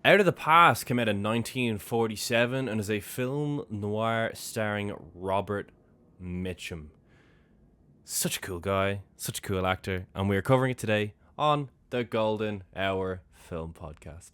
Out of the Past came out in 1947 and is a film noir starring Robert Mitchum. Such a cool guy, such a cool actor, and we're covering it today on the Golden Hour Film Podcast.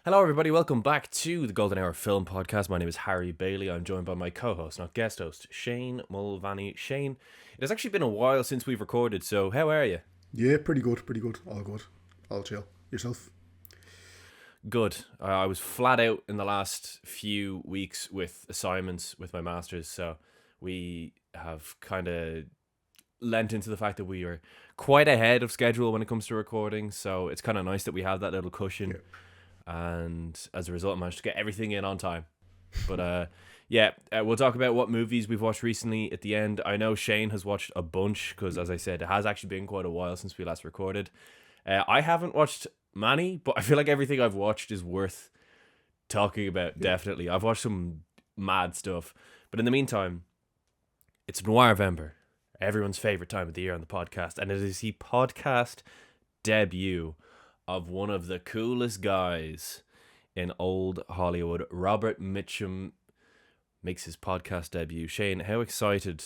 Hello everybody, welcome back to the Golden Hour Film Podcast. My name is Harry Bailey. I'm joined by my co-host, not guest host, Shane Mulvaney. Shane, it has actually been a while since we've recorded, so how are you? Yeah, pretty good. All chill. Yourself? Good. I was flat out in the last few weeks with assignments with my masters, so we have kind of lent into the fact that we are quite ahead of schedule when it comes to recording, so it's kind of nice that we have that little cushion. Yeah. And as a result, I managed to get everything in on time. But we'll talk about what movies we've watched recently at the end. I know Shane has watched a bunch because, as I said, it has actually been quite a while since we last recorded. I haven't watched many, but I feel like everything I've watched is worth talking about, definitely. I've watched some mad stuff. But in the meantime, it's Noirvember, everyone's favourite time of the year on the podcast, and it is the podcast debut of one of the coolest guys in old Hollywood. Robert Mitchum makes his podcast debut. Shane, how excited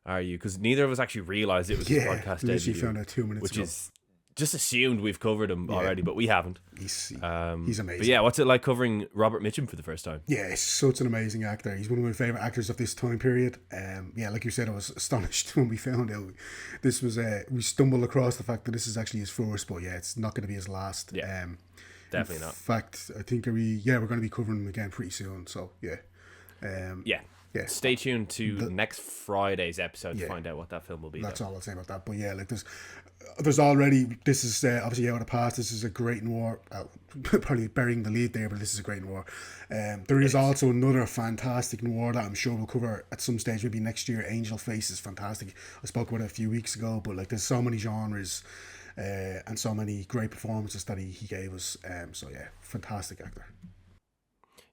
are you? Because neither of us actually realised it was his podcast debut. Found out 2 minutes ago. Is just assumed we've covered him already, but we haven't. He's amazing. But yeah, what's it like covering Robert Mitchum for the first time? Yeah, he's such an amazing actor. He's one of my favourite actors of this time period. Like you said, I was astonished when we found out this was. We stumbled across the fact that this is actually his first, but yeah, it's not going to be his last. Yeah, definitely not. In fact, I think we're going to be covering him again pretty soon. So yeah. Yeah. Stay tuned to next Friday's episode to find out what that film will be. That's all I'll say about that. But yeah, like there's already, this is obviously Out of the Past. This is a great noir. Probably burying the lead there, but this is a great noir. There is also another fantastic noir that I'm sure we'll cover at some stage, maybe next year. Angel Face is fantastic. I spoke about it a few weeks ago, but like there's so many genres and so many great performances that he gave us. So yeah, fantastic actor.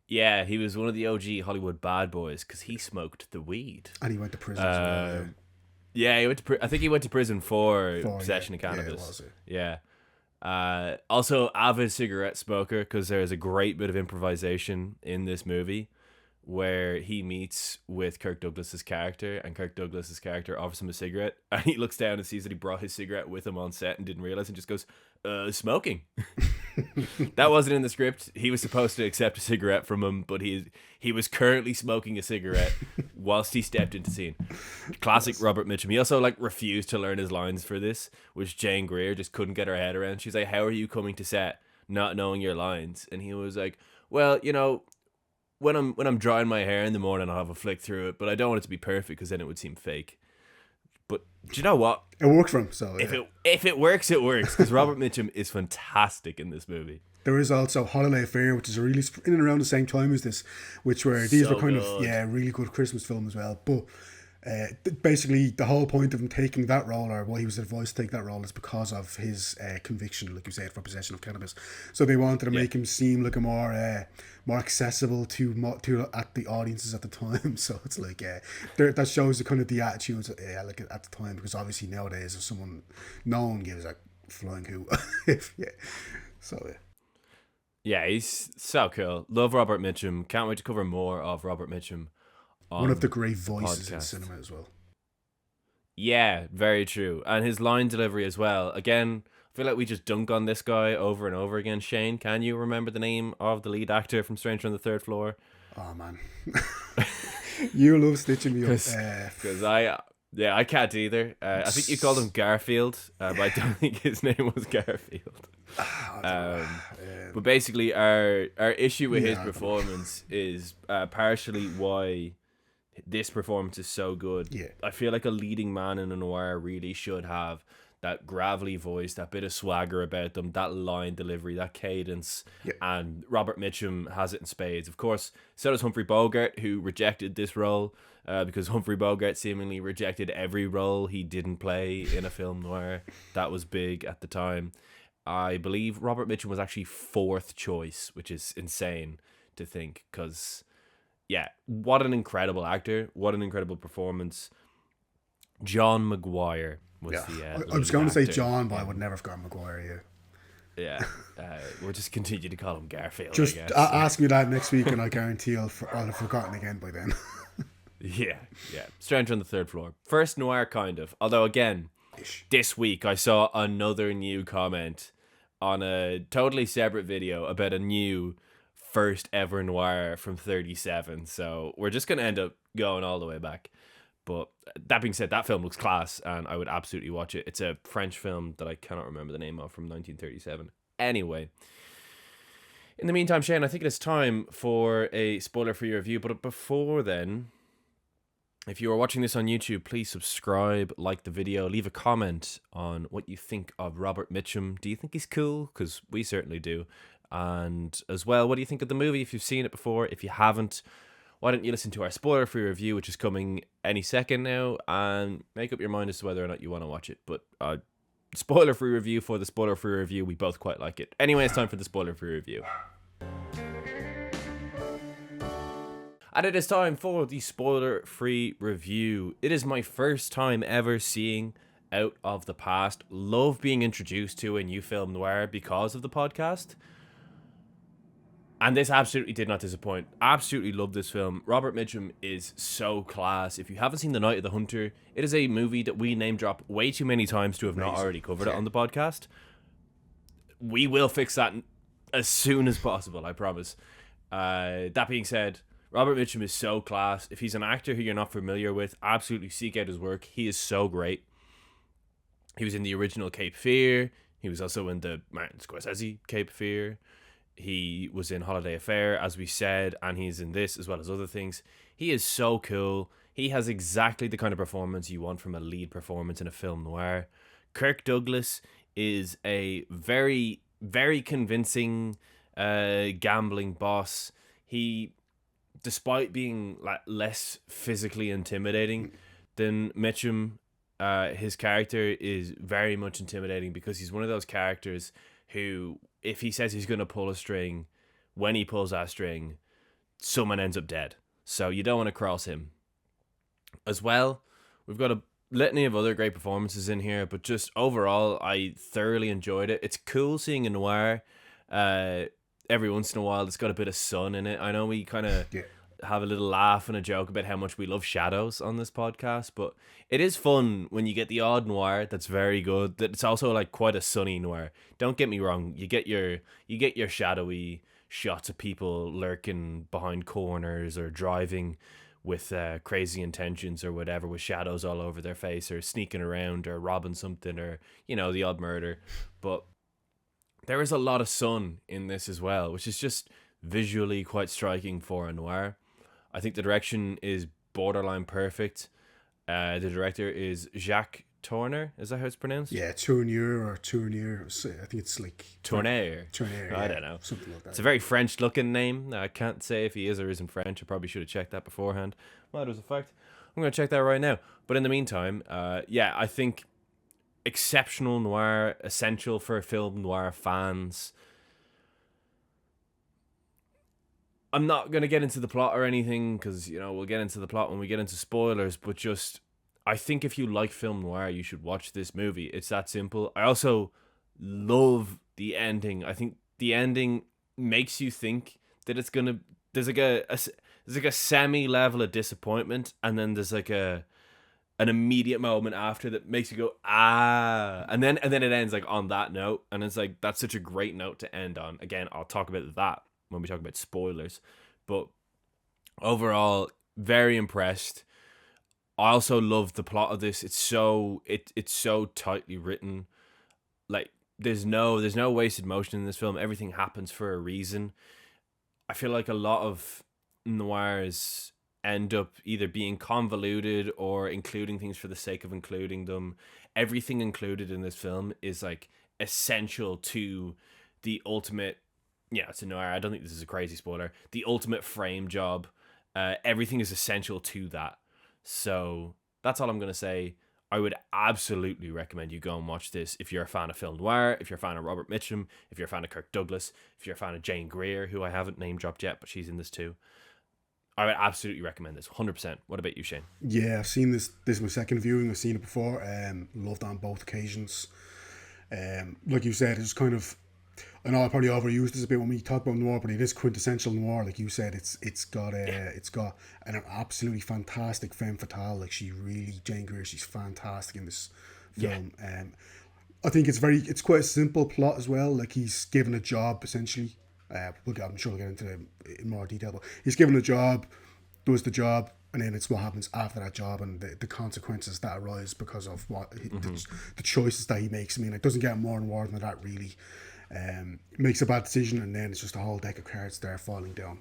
Yeah, he was one of the OG Hollywood bad boys because he smoked the weed. And he went to prison as well. Yeah, he went to I think he went to prison for possession of cannabis. Yeah. Also, avid cigarette smoker because there's a great bit of improvisation in this movie where he meets with Kirk Douglas's character, and Kirk Douglas's character offers him a cigarette, and he looks down and sees that he brought his cigarette with him on set and didn't realize, and just goes, smoking. That wasn't in the script. He was supposed to accept a cigarette from him, but he was currently smoking a cigarette whilst he stepped into scene. Classic Robert Mitchum. He also refused to learn his lines for this, which Jane Greer just couldn't get her head around. She's like, how are you coming to set not knowing your lines? And he was like, well, when I'm drying my hair in the morning, I'll have a flick through it, but I don't want it to be perfect because then it would seem fake. But do you know what? It worked for him. So if it works, it works, because Robert Mitchum is fantastic in this movie. There is also Holiday Affair, which is a really in and around the same time as this, which were these were kind of really good Christmas film as well. But basically, the whole point of him taking that role, or why he was advised to take that role, is because of his conviction, like you said, for possession of cannabis. So they wanted to make him seem like a more accessible to at the audiences at the time. So it's like that shows the kind of the attitudes like at the time, because obviously nowadays if someone known gives a flying hoot, Yeah, he's so cool. Love Robert Mitchum. Can't wait to cover more of Robert Mitchum. One of the great voices in cinema as well. Yeah, very true. And his line delivery as well. Again, I feel like we just dunk on this guy over and over again. Shane, can you remember the name of the lead actor from Stranger on the Third Floor? Oh, man. You love stitching me up. Because I can't either. I think you called him Garfield, but I don't think his name was Garfield. But basically, our issue with his performance is partially why this performance is so good. Yeah. I feel like a leading man in a noir really should have that gravelly voice, that bit of swagger about them, that line delivery, that cadence. And Robert Mitchum has it in spades. Of course, so does Humphrey Bogart, who rejected this role because Humphrey Bogart seemingly rejected every role he didn't play in a film noir. That was big at the time. I believe Robert Mitchum was actually 4th choice, which is insane to think, because, yeah, what an incredible actor. What an incredible performance. John Maguire was the I was going to say actor. John, but I would never have gone Maguire, Yeah. We'll just continue to call him Garfield, Just I guess. ask me that next week and I guarantee I'll have forgotten again by then. Yeah. Stranger on the Third Floor. First Noir, kind of. Although, again, this week I saw another new comment on a totally separate video about a new first ever Noir from 37. So we're just going to end up going all the way back. But that being said, that film looks class and I would absolutely watch it. It's a French film that I cannot remember the name of, from 1937. Anyway, in the meantime, Shane, I think it is time for a spoiler-free review. But before then, if you are watching this on YouTube, please subscribe, like the video, leave a comment on what you think of Robert Mitchum. Do you think he's cool? Because we certainly do. And as well, what do you think of the movie if you've seen it before? If you haven't, why don't you listen to our spoiler-free review, which is coming any second now, and make up your mind as to whether or not you want to watch it. But spoiler-free review for the spoiler-free review, we both quite like it. Anyway, it's time for the spoiler-free review. And it is time for the spoiler-free review. It is my first time ever seeing Out of the Past. Love being introduced to a new film noir because of the podcast. And this absolutely did not disappoint. Absolutely love this film. Robert Mitchum is so class. If you haven't seen The Night of the Hunter, it is a movie that we name drop way too many times to have not already covered it on the podcast. We will fix that as soon as possible, I promise. That being said, Robert Mitchum is so class. If he's an actor who you're not familiar with, absolutely seek out his work. He is so great. He was in the original Cape Fear. He was also in the Martin Scorsese Cape Fear. He was in Holiday Affair, as we said, and he's in this as well as other things. He is so cool. He has exactly the kind of performance you want from a lead performance in a film noir. Kirk Douglas is a very, very convincing gambling boss. He, despite being less physically intimidating than Mitchum, his character is very much intimidating because he's one of those characters who, if he says he's going to pull a string, when he pulls that string, someone ends up dead. So you don't want to cross him. As well, we've got a litany of other great performances in here, but just overall, I thoroughly enjoyed it. It's cool seeing a noir every once in a while that's got a bit of sun in it. I know we kind of have a little laugh and a joke about how much we love shadows on this podcast, but it is fun when you get the odd noir that's very good, that it's also like quite a sunny noir. Don't get me wrong, you get your shadowy shots of people lurking behind corners or driving with crazy intentions or whatever, with shadows all over their face, or sneaking around or robbing something, or the odd murder. But there is a lot of sun in this as well, which is just visually quite striking for a noir. I think the direction is borderline perfect. The director is Jacques Tourneur. Is that how it's pronounced? Yeah, Tourneur or Tourneur. I think it's like Tourneur. I don't know. Something like that. It's a very French-looking name. I can't say if he is or isn't French. I probably should have checked that beforehand. Well, as a fact, I'm going to check that right now. But in the meantime, I think exceptional noir, essential for film noir fans. I'm not going to get into the plot or anything because, we'll get into the plot when we get into spoilers, but just, I think if you like film noir, you should watch this movie. It's that simple. I also love the ending. I think the ending makes you think that it's going to, there's like a semi level of disappointment, and then there's like an immediate moment after that makes you go, and then it ends like on that note, and it's like, that's such a great note to end on. Again, I'll talk about that when we talk about spoilers, but overall, very impressed. I also love the plot of this. It's so tightly written. Like, there's no wasted motion in this film. Everything happens for a reason. I feel like a lot of noirs end up either being convoluted or including things for the sake of including them. Everything included in this film is like essential to the ultimate. Yeah, it's a noir. I don't think this is a crazy spoiler. The ultimate frame job. Everything is essential to that. So that's all I'm going to say. I would absolutely recommend you go and watch this if you're a fan of film noir, if you're a fan of Robert Mitchum, if you're a fan of Kirk Douglas, if you're a fan of Jane Greer, who I haven't name dropped yet, but she's in this too. I would absolutely recommend this, 100%. What about you, Shane? Yeah, I've seen this. This is my second viewing. I've seen it before. Loved on both occasions. Like you said, it's kind of. I know I probably overused this a bit when we talk about noir, but it is quintessential noir. Like you said, it's got an absolutely fantastic femme fatale. Like Jane Greer, she's fantastic in this film. Yeah. I think it's quite a simple plot as well. Like he's given a job essentially. I'm sure we'll get into it in more detail, but he's given a job, does the job, and then it's what happens after that job and the consequences that arise because of the choices that he makes. I mean, it doesn't get more noir than that really. Makes a bad decision, and then it's just a whole deck of cards there falling down.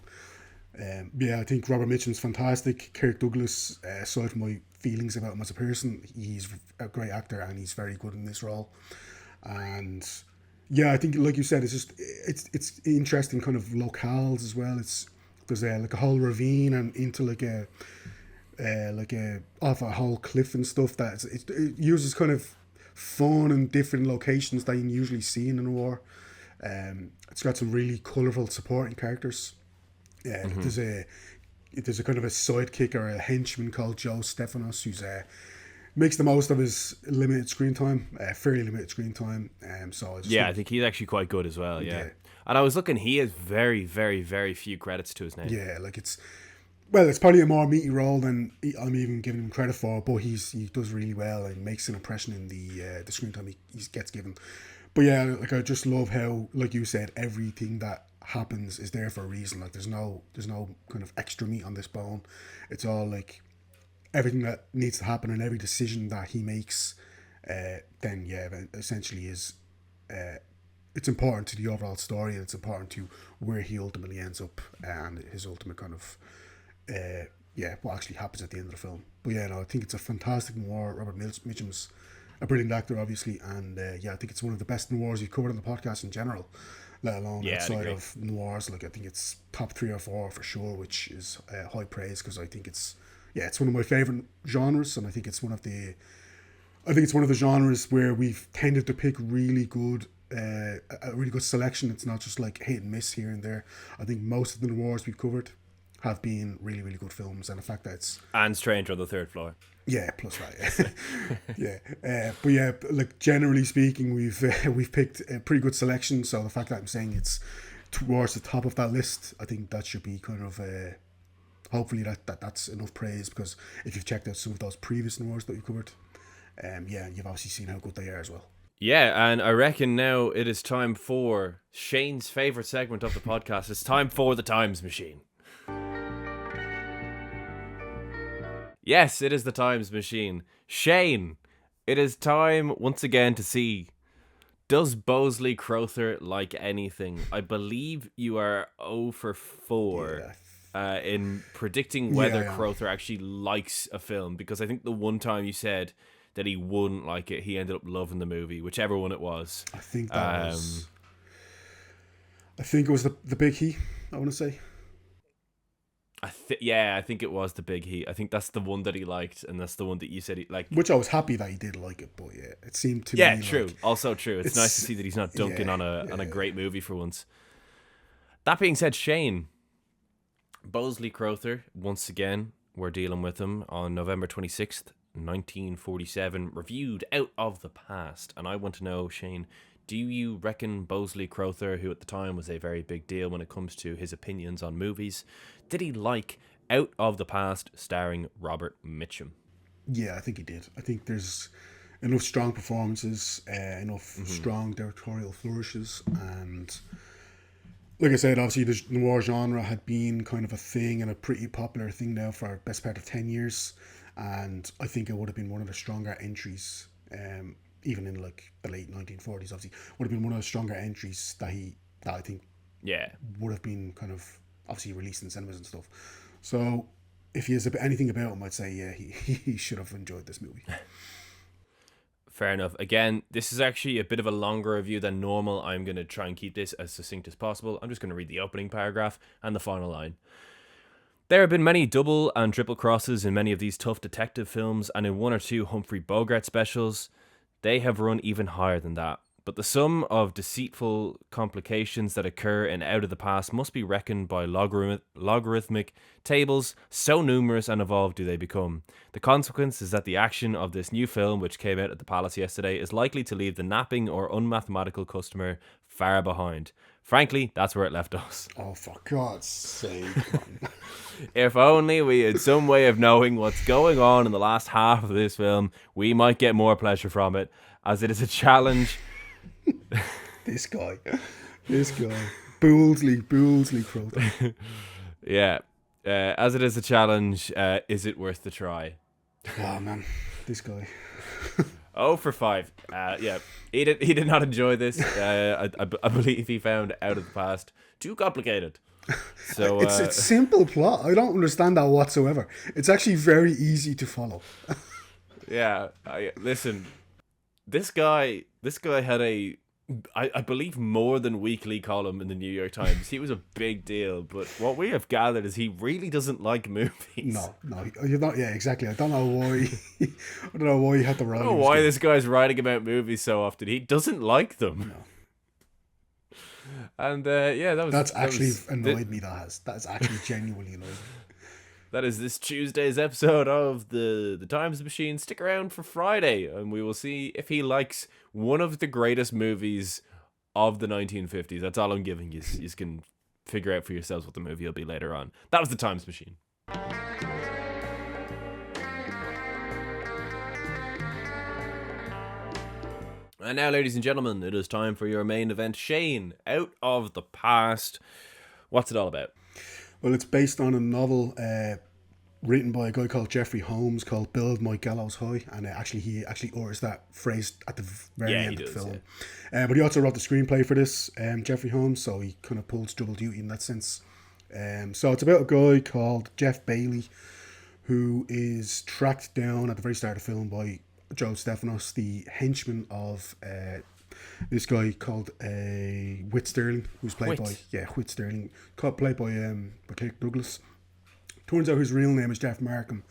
I think Robert Mitchum's fantastic. Kirk Douglas, aside from my feelings about him as a person, he's a great actor and he's very good in this role. And yeah, I think like you said, it's interesting kind of locales as well. There's like a whole ravine and into like a off a whole cliff and stuff that it uses kind of fun and different locations that you usually see in a noir. It's got some really colourful supporting characters. There's a kind of a sidekick or a henchman called Joe Stephanos who's makes the most of his limited screen time, fairly limited screen time. I think he's actually quite good as well. Yeah. And I was looking, he has very, very, very few credits to his name. Yeah, like it's probably a more meaty role than I'm even giving him credit for, but he does really well and makes an impression in the screen time he gets given. But yeah, like I just love how, like you said, everything that happens is there for a reason. Like there's no kind of extra meat on this bone. It's all like everything that needs to happen and every decision that he makes, essentially is it's important to the overall story and it's important to where he ultimately ends up and his ultimate kind of what actually happens at the end of the film. But I think it's a fantastic noir. Robert Mitchum's a brilliant actor, obviously, and I think it's one of the best noirs you've covered on the podcast in general, let alone outside of noirs. Like I think it's top 3 or 4 for sure, which is high praise because I think it's one of my favorite genres, and I think it's one of the genres where we've tended to pick really good. A really good selection. It's not just like hit and miss here and there. I think most of the noirs we've covered have been really, really good films, and the fact that it's and Stranger on the Third Floor. Yeah, plus that. But like generally speaking, we've picked a pretty good selection. So the fact that I'm saying it's towards the top of that list, I think that should be kind of hopefully that's enough praise, because if you've checked out some of those previous noirs that we've covered, you've obviously seen how good they are as well. Yeah, and I reckon now it is time for Shane's favourite segment of the podcast. It's time for the Times Machine. Yes, it is the Times Machine. Shane, it is time once again to see, does Bosley Crowther like anything? I believe you are 0 for 4 in predicting whether Crowther actually likes a film, because I think the one time you said that he wouldn't like it, he ended up loving the movie, whichever one it was. I think that I think it was the Big He, I want to say. I think it was the Big He. I think that's the one that he liked, and that's the one that you said he liked. Which I was happy that he did like it, but it seemed to me like... Yeah, true. Also true. It's nice to see that he's not dunking on a great movie for once. That being said, Shane, Bosley Crowther, once again, we're dealing with him on November 26th, 1947, reviewed Out of the Past. And I want to know, Shane, do you reckon Bosley Crowther, who at the time was a very big deal when it comes to his opinions on movies, did he like Out of the Past starring Robert Mitchum? Yeah, I think he did. I think there's enough strong performances, enough strong directorial flourishes, and like I said, obviously the noir genre had been kind of a thing and a pretty popular thing now for the best part of 10 years, and I think it would have been one of the stronger entries, even in like the late 1940s, obviously, would have been one of the stronger entries that I think would have been kind of obviously released in cinemas and stuff. So if he has anything about him, I'd say he should have enjoyed this movie. Fair enough. Again, this is actually a bit of a longer review than normal. I'm going to try and keep this as succinct as possible. I'm just going to read the opening paragraph and the final line. There have been many double and triple crosses in many of these tough detective films, and in one or two Humphrey Bogart specials, they have run even higher than that. But the sum of deceitful complications that occur in Out of the Past must be reckoned by logarithmic tables, so numerous and evolved do they become. The consequence is that the action of this new film, which came out at the Palace yesterday, is likely to leave the napping or unmathematical customer far behind. Frankly, that's where it left us. Oh, for God's sake, man. If only we had some way of knowing what's going on in the last half of this film, we might get more pleasure from it, as it is a challenge. This guy. Boolsley Crow. Yeah. As it is a challenge, is it worth the try? Oh, man. This guy. 0 for 5. Yeah. He did not enjoy this. I believe he found Out of the Past too complicated. So it's a simple plot. I don't understand that whatsoever. It's actually very easy to follow. Yeah. Listen, this guy had I believe more than weekly column in the New York Times. He was a big deal, but what we have gathered is he really doesn't like movies. No, you're not. Yeah, exactly. I don't know why. I don't know why he had to write. I don't know why this guy's writing about movies so often. He doesn't like them. No. And that's actually annoyed me. That's actually genuinely annoyed me. That is this Tuesday's episode of the Times Machine. Stick around for Friday, and we will see if he likes one of the greatest movies of the 1950s. That's all I'm giving you. You can figure out for yourselves what the movie will be later on. That was the Times Machine. And now, ladies and gentlemen, it is time for your main event. Shane, Out of the Past. What's it all about? Well, it's based on a novel written by a guy called Jeffrey Holmes called Build My Gallows High, and he utters that phrase at the very end of the film. Yeah. But he also wrote the screenplay for this, Jeffrey Holmes, so he kind of pulls double duty in that sense. So it's about a guy called Jeff Bailey who is tracked down at the very start of the film by Joe Stephanos, the henchman of this guy called Whit Sterling, who's played by Whit Sterling, played by Kirk Douglas. Turns out his real name is Jeff Markham,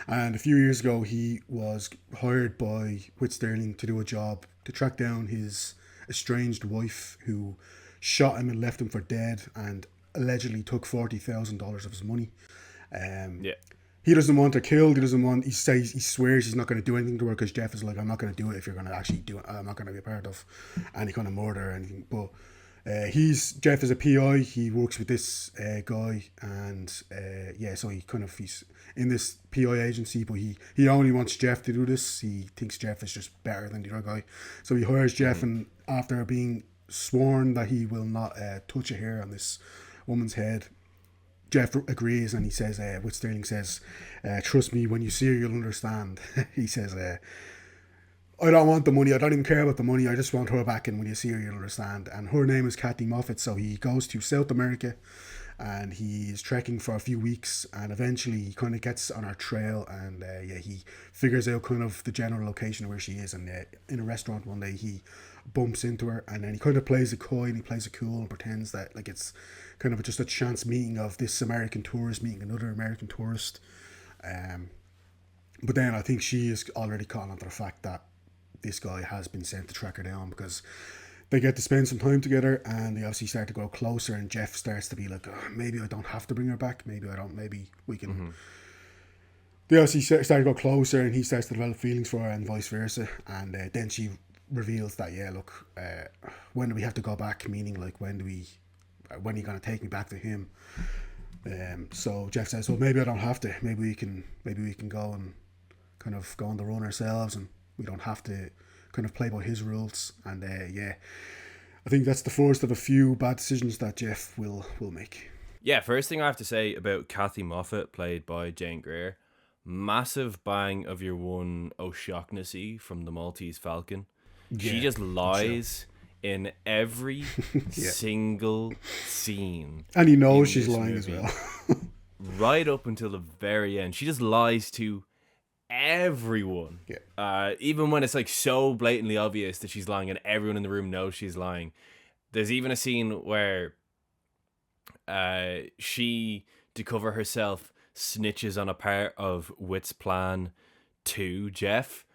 and a few years ago he was hired by Whit Sterling to do a job to track down his estranged wife who shot him and left him for dead and allegedly took $40,000 of his money. He doesn't want her killed. He swears he's not going to do anything to her because Jeff is like, I'm not going to do it if you're going to actually do it. I'm not going to be a part of any kind of murder or anything. But Jeff is a PI. He works with this guy, and so he's in this PI agency, but he only wants Jeff to do this. He thinks Jeff is just better than the other guy, so he hires Jeff, and after being sworn that he will not touch a hair on this woman's head, Jeff agrees, and he says, Whit Sterling says, trust me, when you see her, you'll understand. He says, I don't want the money. I don't even care about the money. I just want her back, and when you see her, you'll understand. And her name is Kathy Moffat, so he goes to South America, and he is trekking for a few weeks, and eventually he kind of gets on her trail, and he figures out kind of the general location where she is, and in a restaurant one day he bumps into her, and then he kind of plays it coy and he plays it cool and pretends that like it's kind of just a chance meeting of this American tourist meeting another American tourist, but then I think she is already caught onto the fact that this guy has been sent to track her down, because they get to spend some time together, and they obviously start to go closer, and Jeff starts to be like, maybe I don't have to bring her back, maybe we can. They obviously start to go closer, and he starts to develop feelings for her and vice versa, and then she reveals that when do we have to go back, meaning like when are you going to take me back to him? So Jeff says, well, maybe I don't have to, maybe we can go and kind of go on the run ourselves, and we don't have to kind of play by his rules. And I think that's the first of a few bad decisions that Jeff will make. Yeah, first thing I have to say about Kathy Moffat, played by Jane Greer, massive bang of your one O'Shaughnessy from the Maltese Falcon. She just lies in every single scene. And he knows she's lying as well. Right up until the very end. She just lies to everyone. Even when it's like so blatantly obvious that she's lying and everyone in the room knows she's lying. There's even a scene where she to cover herself, snitches on a part of Whit's plan to Jeff,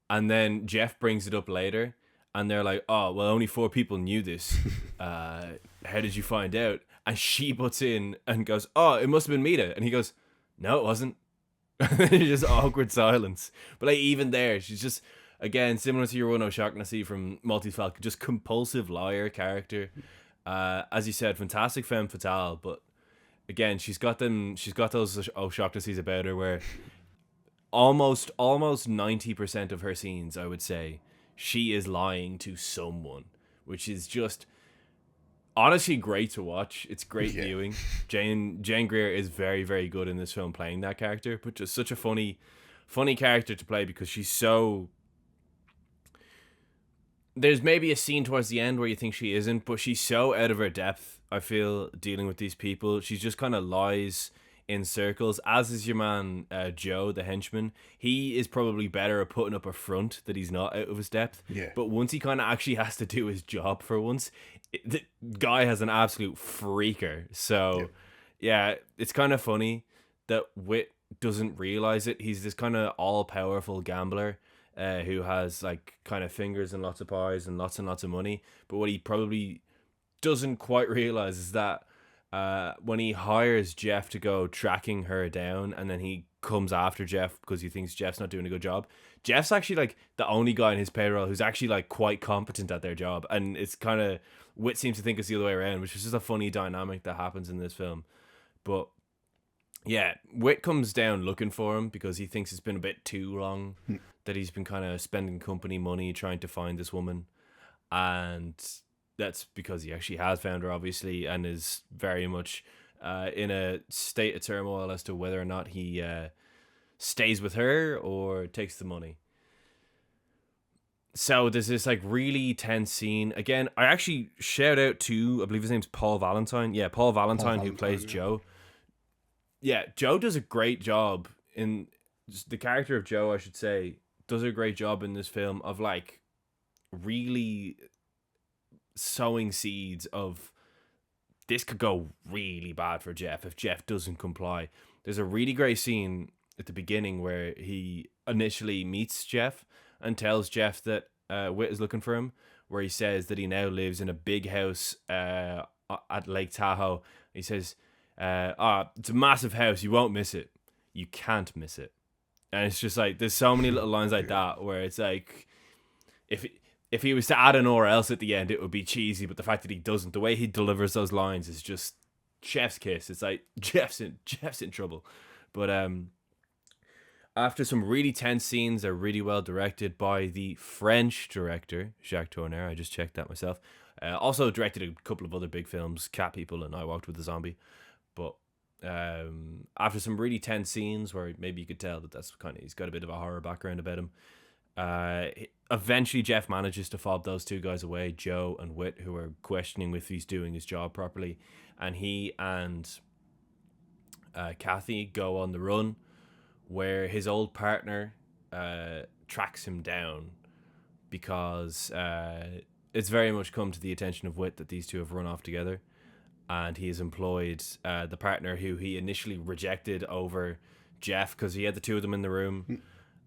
and then Jeff brings it up later, and they're like, "Oh, well, only 4 people knew this. How did you find out?" And she butts in and goes, "Oh, it must have been Mita," and he goes, "No, it wasn't." Just awkward silence. But like even there, she's just, again, similar to your one O'Shaughnessy from Maltese Falcon, just compulsive liar character. As you said, fantastic femme fatale, but again, she's got those O'Shaughnessy's about her where almost 90% of her scenes, I would say, she is lying to someone, which is just honestly great to watch. It's great viewing. Jane Greer is very, very good in this film playing that character, but just such a funny character to play because she's so... There's maybe a scene towards the end where you think she isn't, but she's so out of her depth, I feel, dealing with these people. She just kind of lies in circles, as is your man Joe, the henchman. He is probably better at putting up a front that he's not out of his depth. Yeah. But once he kind of actually has to do his job for once, the guy has an absolute freaker. So, yeah, it's kind of funny that Whit doesn't realize it. He's this kind of all-powerful gambler who has like kind of fingers and lots of pies and lots of money. But what he probably doesn't quite realize is that when he hires Jeff to go tracking her down, and then he comes after Jeff because he thinks Jeff's not doing a good job, Jeff's actually like the only guy in his payroll who's actually like quite competent at their job. And it's kind of, Whit seems to think it's the other way around, which is just a funny dynamic that happens in this film. But yeah, Whit comes down looking for him because he thinks it's been a bit too long that he's been kind of spending company money trying to find this woman. And that's because he actually has found her, obviously, and is very much in a state of turmoil as to whether or not he stays with her or takes the money. So there's this like really tense scene. Again, I actually shout out to, I believe his name's Paul Valentine. Yeah, Paul Valentine, who plays Joe. Yeah, Joe does a great job in the character of Joe, I should say, does a great job in this film of like really sowing seeds of this could go really bad for Jeff if Jeff doesn't comply. There's a really great scene at the beginning where he initially meets Jeff and tells Jeff that Whit is looking for him, where he says that he now lives in a big house at Lake Tahoe. He says, it's a massive house, you won't miss it. You can't miss it. And it's just like, there's so many little lines like that where it's like, if he was to add an or else at the end, it would be cheesy, but the fact that he doesn't, the way he delivers those lines is just chef's kiss. It's like Jeff's in trouble. But after some really tense scenes, they're really well directed by the French director Jacques Tourneur. I just checked that myself. Also directed a couple of other big films, Cat People and I Walked with a Zombie. But after some really tense scenes where maybe you could tell that that's kind of, he's got a bit of a horror background about him. Eventually Jeff manages to fob those two guys away, Joe and Whit, who are questioning if he's doing his job properly, and he and Kathy go on the run, where his old partner tracks him down because it's very much come to the attention of Whit that these two have run off together, and he has employed the partner who he initially rejected over Jeff because he had the two of them in the room,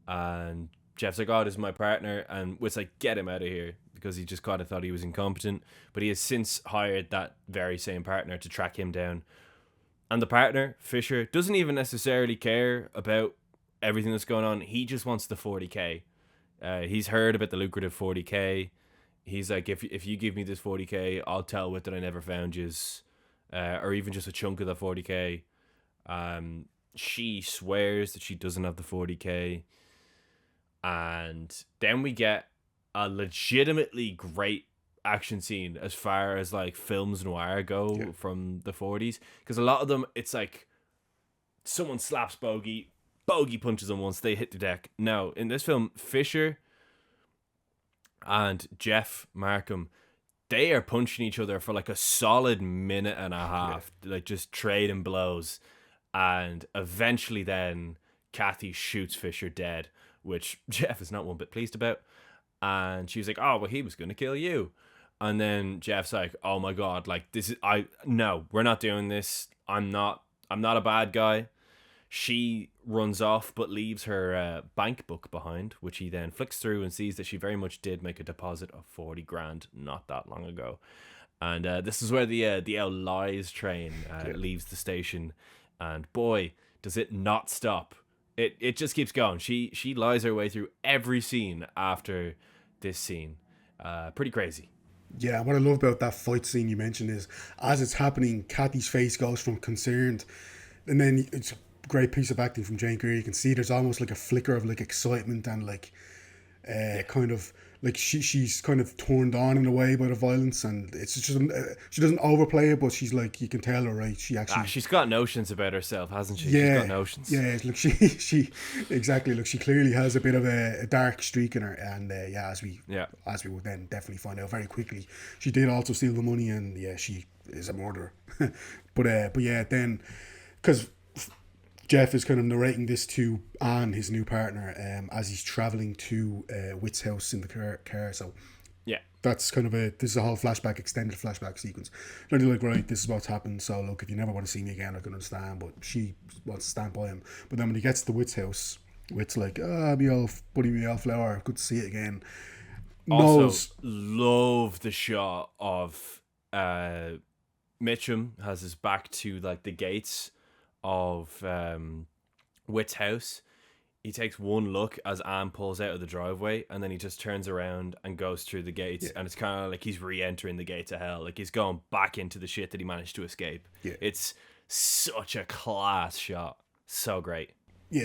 and Jeff's like, "Oh, this is my partner," and Whit's like, "Get him out of here," because he just kind of thought he was incompetent. But he has since hired that very same partner to track him down. And the partner, Fisher, doesn't even necessarily care about everything that's going on. He just wants the 40K. He's heard about the lucrative 40K. He's like, if you give me this 40K, I'll tell Whit that I never found yous, or even just a chunk of the 40K. She swears that she doesn't have the 40K. And then we get a legitimately great action scene as far as like films noir go from the 40s, because a lot of them it's like someone slaps Bogey punches them once, they hit the deck. No, in this film, Fisher and Jeff Markham, they are punching each other for like a solid minute and a half, like just trading blows, and eventually then Kathy shoots Fisher dead, which Jeff is not one bit pleased about. And she was like, "Oh, well, he was going to kill you." And then Jeff's like, "Oh my God, like this is, no, we're not doing this. I'm not I'm not a bad guy. She runs off but leaves her bank book behind, which he then flicks through and sees that she very much did make a deposit of 40 grand not that long ago. And this is where the L Lies train leaves the station. And boy, does it not stop. It just keeps going. She lies her way through every scene after this scene. Pretty crazy. Yeah, what I love about that fight scene you mentioned is, as it's happening, Kathy's face goes from concerned, and then it's a great piece of acting from Jane Greer. You can see there's almost like a flicker of like excitement and like kind of like she's kind of turned on in a way by the violence, and it's just she doesn't overplay it, but she's like, you can tell her, right, she actually she's got notions about herself, hasn't she? Yeah, she's got notions. Yeah, look, she exactly, look, she clearly has a bit of a dark streak in her, and as we would then definitely find out very quickly, she did also steal the money, and she is a murderer. but yeah, then because Jeff is kind of narrating this to Anne, his new partner, as he's travelling to Whit's house in the car. So yeah, that's kind of this is a whole extended flashback sequence. And they're like, right, this is what's happened. So look, if you never want to see me again, I can understand. But she wants to stand by him. But then when he gets to Whit's house, Whit's like, me all buddy, me all flower, good to see it again. Also, love the shot of Mitchum has his back to like the gates of Whit's house. He takes one look as Anne pulls out of the driveway, and then he just turns around and goes through the gates, and it's kind of like he's re-entering the gates of hell, like he's going back into the shit that he managed to escape. It's such a class shot, so great.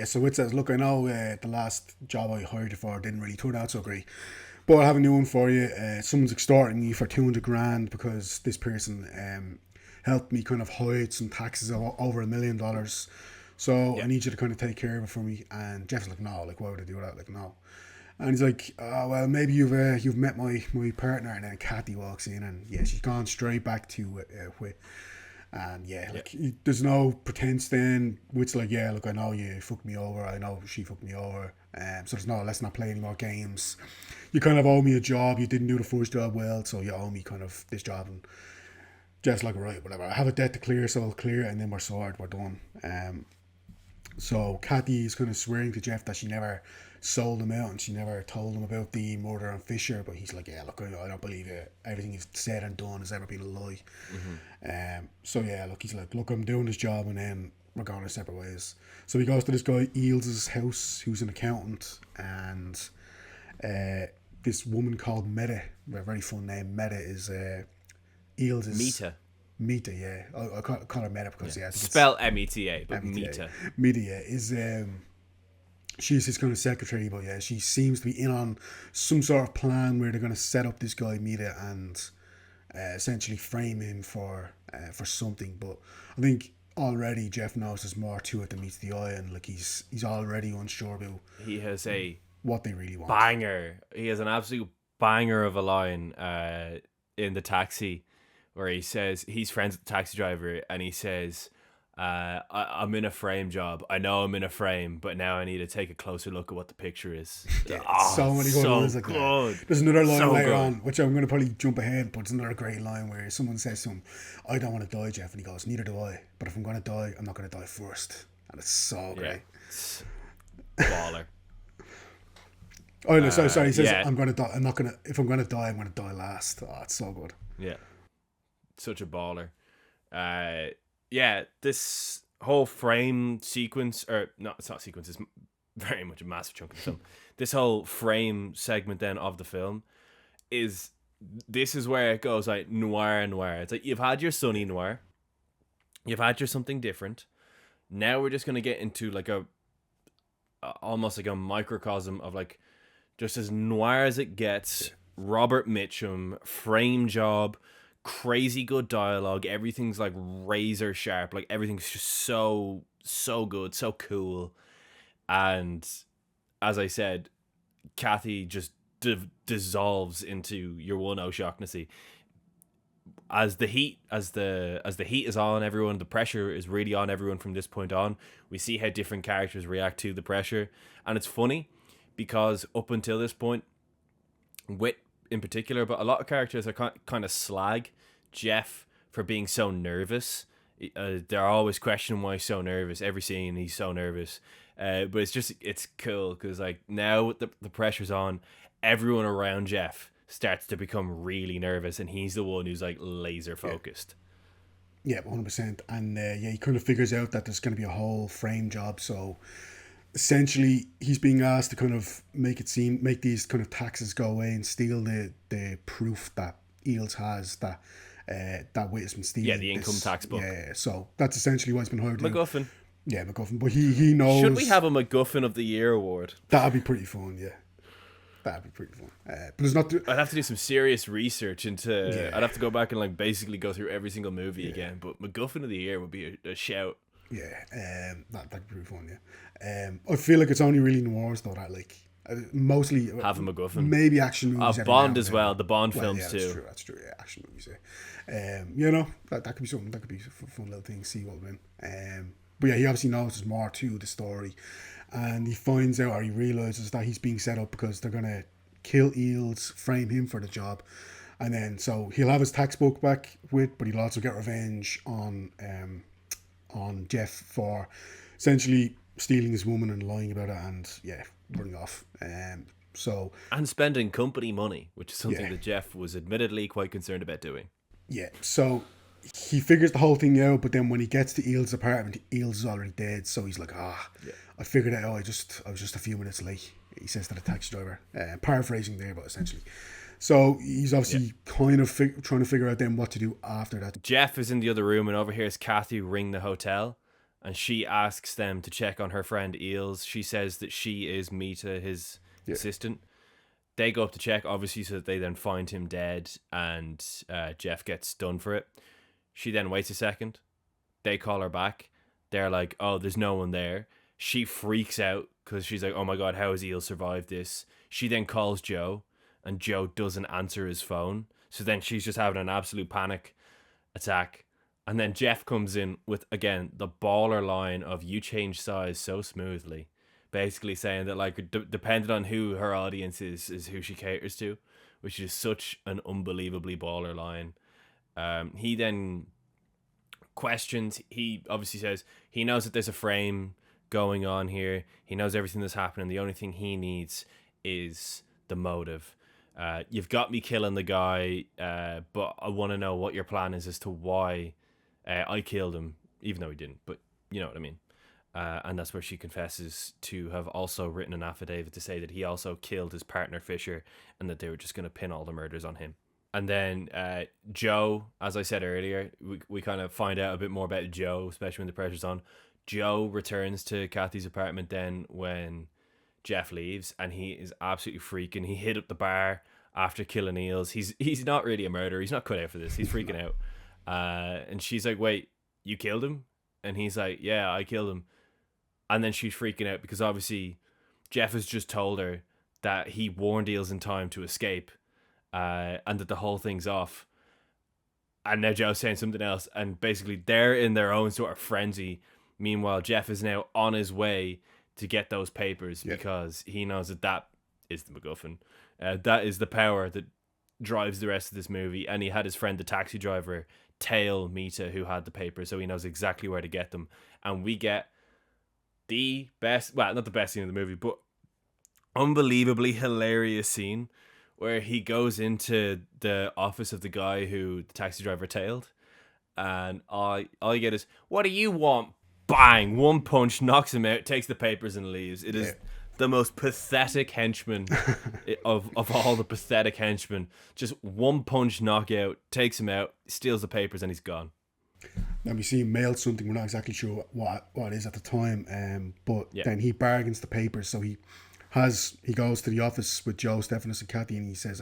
So Whit says, look, I know the last job I hired you for didn't really turn out so great, but I have a new one for you. Someone's extorting me for 200 grand because this person helped me kind of hide some taxes of over $1 million. So I need you to kind of take care of it for me. And Jeff's like, no, like, why would I do that? Like, no. And he's like, well, maybe you've met my partner. And then Kathy walks in, and she's gone straight back to Whit. And there's no pretense then. Whit's like, look, I know you fucked me over. I know she fucked me over. So let's not play any more games. You kind of owe me a job. You didn't do the first job well, so you owe me kind of this job. And Jeff's like, right, whatever. I have a debt to clear, so I'll clear it, and then we're sorted, we're done. So Kathy is kind of swearing to Jeff that she never sold him out and she never told him about the murder on Fisher, but he's like, look, I don't believe it. Everything you've said and done has ever been a lie. Look, he's like, look, I'm doing this job, and then we're going our separate ways. So he goes to this guy Eels' house, who's an accountant, and this woman called Meta, a very fun name. Meta is Eels is Meta, yeah. I call her Meta because I think spell M-E-T-A, but Meta. Meta is she's his kind of secretary, but she seems to be in on some sort of plan where they're going to set up this guy Meta and essentially frame him for something. But I think already Jeff knows there's more to it than meets the eye, and like he's already unsure about. He has what they really want. Banger. He has an absolute banger of a line in the taxi, where he says he's friends with the taxi driver, and he says, I'm in a frame job. I know I'm in a frame, but now I need to take a closer look at what the picture is. So many good lines like that. There's another line later on, which I'm going to probably jump ahead, but it's another great line where someone says to him, I don't want to die, Jeff, and he goes, neither do I, but if I'm going to die, I'm not going to die first. And it's so great. It's baller. Oh no, sorry. He says, I'm going to die. If I'm going to die, I'm going to die last. Oh, it's so good. Yeah. Such a baller. This whole frame sequence, or no, it's not sequence, it's very much a massive chunk of the film. This whole frame segment then of the film is where it goes like noir. It's like you've had your sunny noir, you've had your something different. Now we're just gonna get into like almost like a microcosm of like just as noir as it gets. Robert Mitchum, frame job, crazy good dialogue, everything's like razor sharp, like everything's just so good, so cool. And as I said, Kathy just dissolves into your one O'Shaughnessy. As the heat is on everyone, the pressure is really on everyone from this point on. We see how different characters react to the pressure, and it's funny because up until this point, Whit in particular, but a lot of characters are kind of slag Jeff for being so nervous They're always questioning why he's so nervous. Every scene he's so nervous. But it's cool because like now the pressure's on, everyone around Jeff starts to become really nervous, and he's the one who's like laser focused. Yeah, 100%. And he kind of figures out that there's going to be a whole frame job. So essentially, he's being asked to kind of make these kind of taxes go away and steal the proof that Eels has that Witt has been stealing. Yeah, the income tax book. Yeah, so that's essentially what he's been hired to do. MacGuffin. Yeah, MacGuffin. But he knows. Should we have a MacGuffin of the Year award? That'd be pretty fun, yeah. That'd be pretty fun. But there's not. I'd have to do some serious research into. Yeah. I'd have to go back and like basically go through every single movie again. But MacGuffin of the Year would be a shout. Yeah, that'd be pretty fun. Yeah, I feel like it's only really noirs though that like mostly have a MacGuffin. Maybe action movies. Bond as well. The Bond films too. That's true. Yeah, action movies. Yeah. You know that could be something. That could be a fun little thing. See what win. But yeah, he obviously knows there's more to the story, and he finds out or he realizes that he's being set up because they're gonna kill Eels, frame him for the job, and then so he'll have his tax book back but he'll also get revenge on Jeff for essentially stealing his woman and lying about it and running off. And spending company money, which is something that Jeff was admittedly quite concerned about doing. Yeah, so he figures the whole thing out, but then when he gets to Eels' apartment, Eels is already dead. So he's like, I figured it out. I was just a few minutes late. He says to the taxi driver, paraphrasing there, but essentially. So he's obviously kind of trying to figure out then what to do after that. Jeff is in the other room and overhears Kathy ring the hotel, and she asks them to check on her friend Eels. She says that she is Mita, his assistant. They go up to check, obviously, so that they then find him dead, and Jeff gets done for it. She then waits a second. They call her back. They're like, oh, there's no one there. She freaks out because she's like, oh my God, how has Eel survived this? She then calls Joe, and Joe doesn't answer his phone. So then she's just having an absolute panic attack. And then Jeff comes in with, again, the baller line of you change size so smoothly. Basically saying that, like, depending on who her audience is who she caters to, which is such an unbelievably baller line. He then questions. He obviously says he knows that there's a frame going on here. He knows everything that's happening. The only thing he needs is the motive. You've got me killing the guy, but I want to know what your plan is as to why I killed him, even though he didn't. But you know what I mean. And that's where she confesses to have also written an affidavit to say that he also killed his partner Fisher and that they were just going to pin all the murders on him. And then Joe, as I said earlier, we kind of find out a bit more about Joe, especially when the pressure's on. Joe returns to Kathy's apartment then when Jeff leaves, and he is absolutely freaking. He hit up the bar after killing Eels. He's not really a murderer. He's not cut out for this. He's freaking out. And she's like, wait, you killed him? And he's like, yeah, I killed him. And then she's freaking out because obviously Jeff has just told her that he warned Eels in time to escape. And that the whole thing's off. And now Joe's saying something else, and basically they're in their own sort of frenzy. Meanwhile, Jeff is now on his way to get those papers because he knows that is the MacGuffin. That is the power that drives the rest of this movie. And he had his friend, the taxi driver, tail Mita, who had the papers, so he knows exactly where to get them. And we get the best, well, not the best scene in the movie, but unbelievably hilarious scene where he goes into the office of the guy who the taxi driver tailed, and all you get is, what do you want? Bang! One punch, knocks him out, takes the papers and leaves. It is the most pathetic henchman of all the pathetic henchmen. Just one punch knockout, takes him out, steals the papers, and he's gone. Now we see him mailed something, we're not exactly sure what it is at the time, but then he bargains the papers, so he goes to the office with Joe, Stephanus and Kathy, and he says,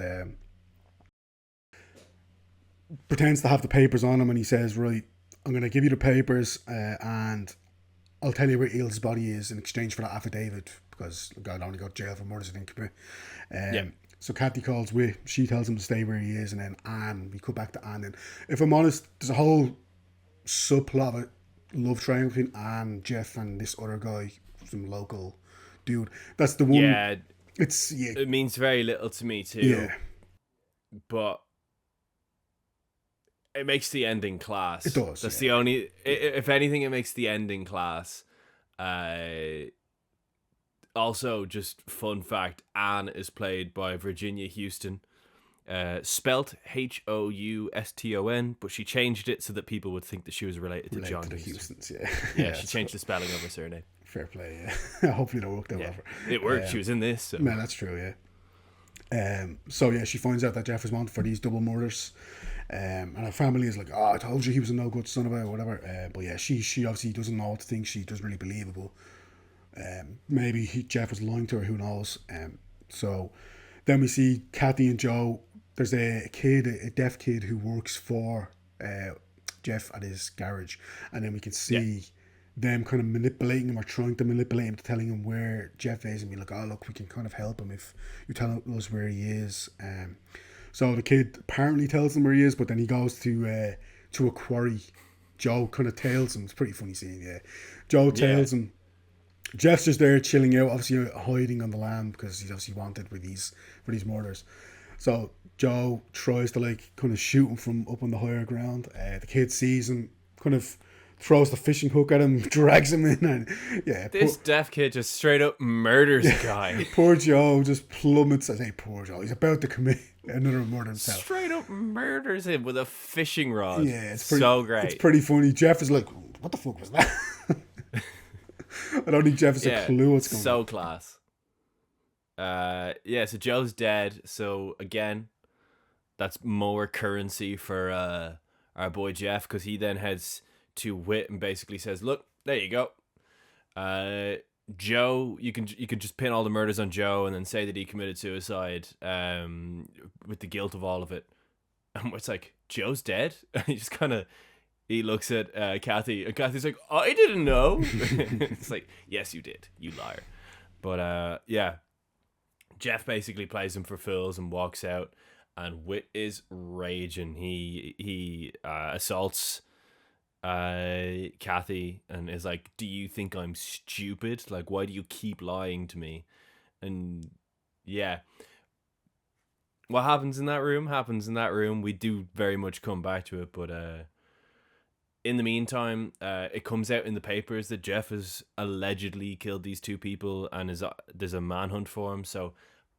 pretends to have the papers on him, and he says, right, I'm going to give you the papers, and I'll tell you where Eels' body is in exchange for that affidavit, because God only got jailed for murders he didn't commit. So Kathy calls Witt, she tells him to stay where he is, and then Anne, we cut back to Anne, and if I'm honest, there's a whole subplot of a love triangle between Anne, Jeff, and this other guy, some local dude. That's the one. Yeah, it means very little to me too. Yeah, but it makes the ending class. It does. That's the only. If anything, it makes the ending class. Also, just fun fact: Anne is played by Virginia Houston, spelt Houston, but she changed it so that people would think that she was related to John the Houston. Houstons. Yeah, she changed the spelling of her surname. Fair play. Yeah, hopefully that worked out well for her. It worked. She was in this. So. Man, that's true. Yeah. So yeah, she finds out that Jeff is wanted for these double murders. And her family is like, oh, I told you he was a no good son of a whatever. But yeah, she obviously doesn't know what to think. She doesn't really believable. Maybe Jeff was lying to her, who knows. So then we see Kathy and Joe. There's a deaf kid who works for Jeff at his garage, and then we can see them kind of manipulating him or trying to manipulate him to telling him where Jeff is and be like, oh look, we can kind of help him if you tell us where he is. So the kid apparently tells him where he is, but then he goes to a quarry. Joe kind of tails him. It's a pretty funny scene. Yeah, Joe tails him. Jeff's just there chilling out, obviously hiding on the land because he's obviously wanted for these murders. So Joe tries to like kind of shoot him from up on the higher ground. The kid sees him, kind of throws the fishing hook at him, drags him in, and this deaf kid just straight up murders a guy. Poor Joe just plummets. I say poor Joe. He's about to commit another murder himself. Straight up murders him with a fishing rod. Yeah, it's so great. It's pretty funny. Jeff is like, what the fuck was that? I don't think Jeff has a clue what's going on. So class. So Joe's dead. So again, that's more currency for our boy Jeff, because he then heads to Whit and basically says, "Look, there you go. Joe, you can just pin all the murders on Joe and then say that he committed suicide with the guilt of all of it." And it's like, Joe's dead? And he just kind of... He looks at Kathy, and Kathy's like, I didn't know. It's like, yes, you did, you liar. But Jeff basically plays him for fools and walks out, and Whit is raging. He assaults Kathy and is like, do you think I'm stupid? Like, why do you keep lying to me? And yeah, what happens in that room. We do very much come back to it, but in the meantime, it comes out in the papers that Jeff has allegedly killed these two people, and there's a manhunt for him. So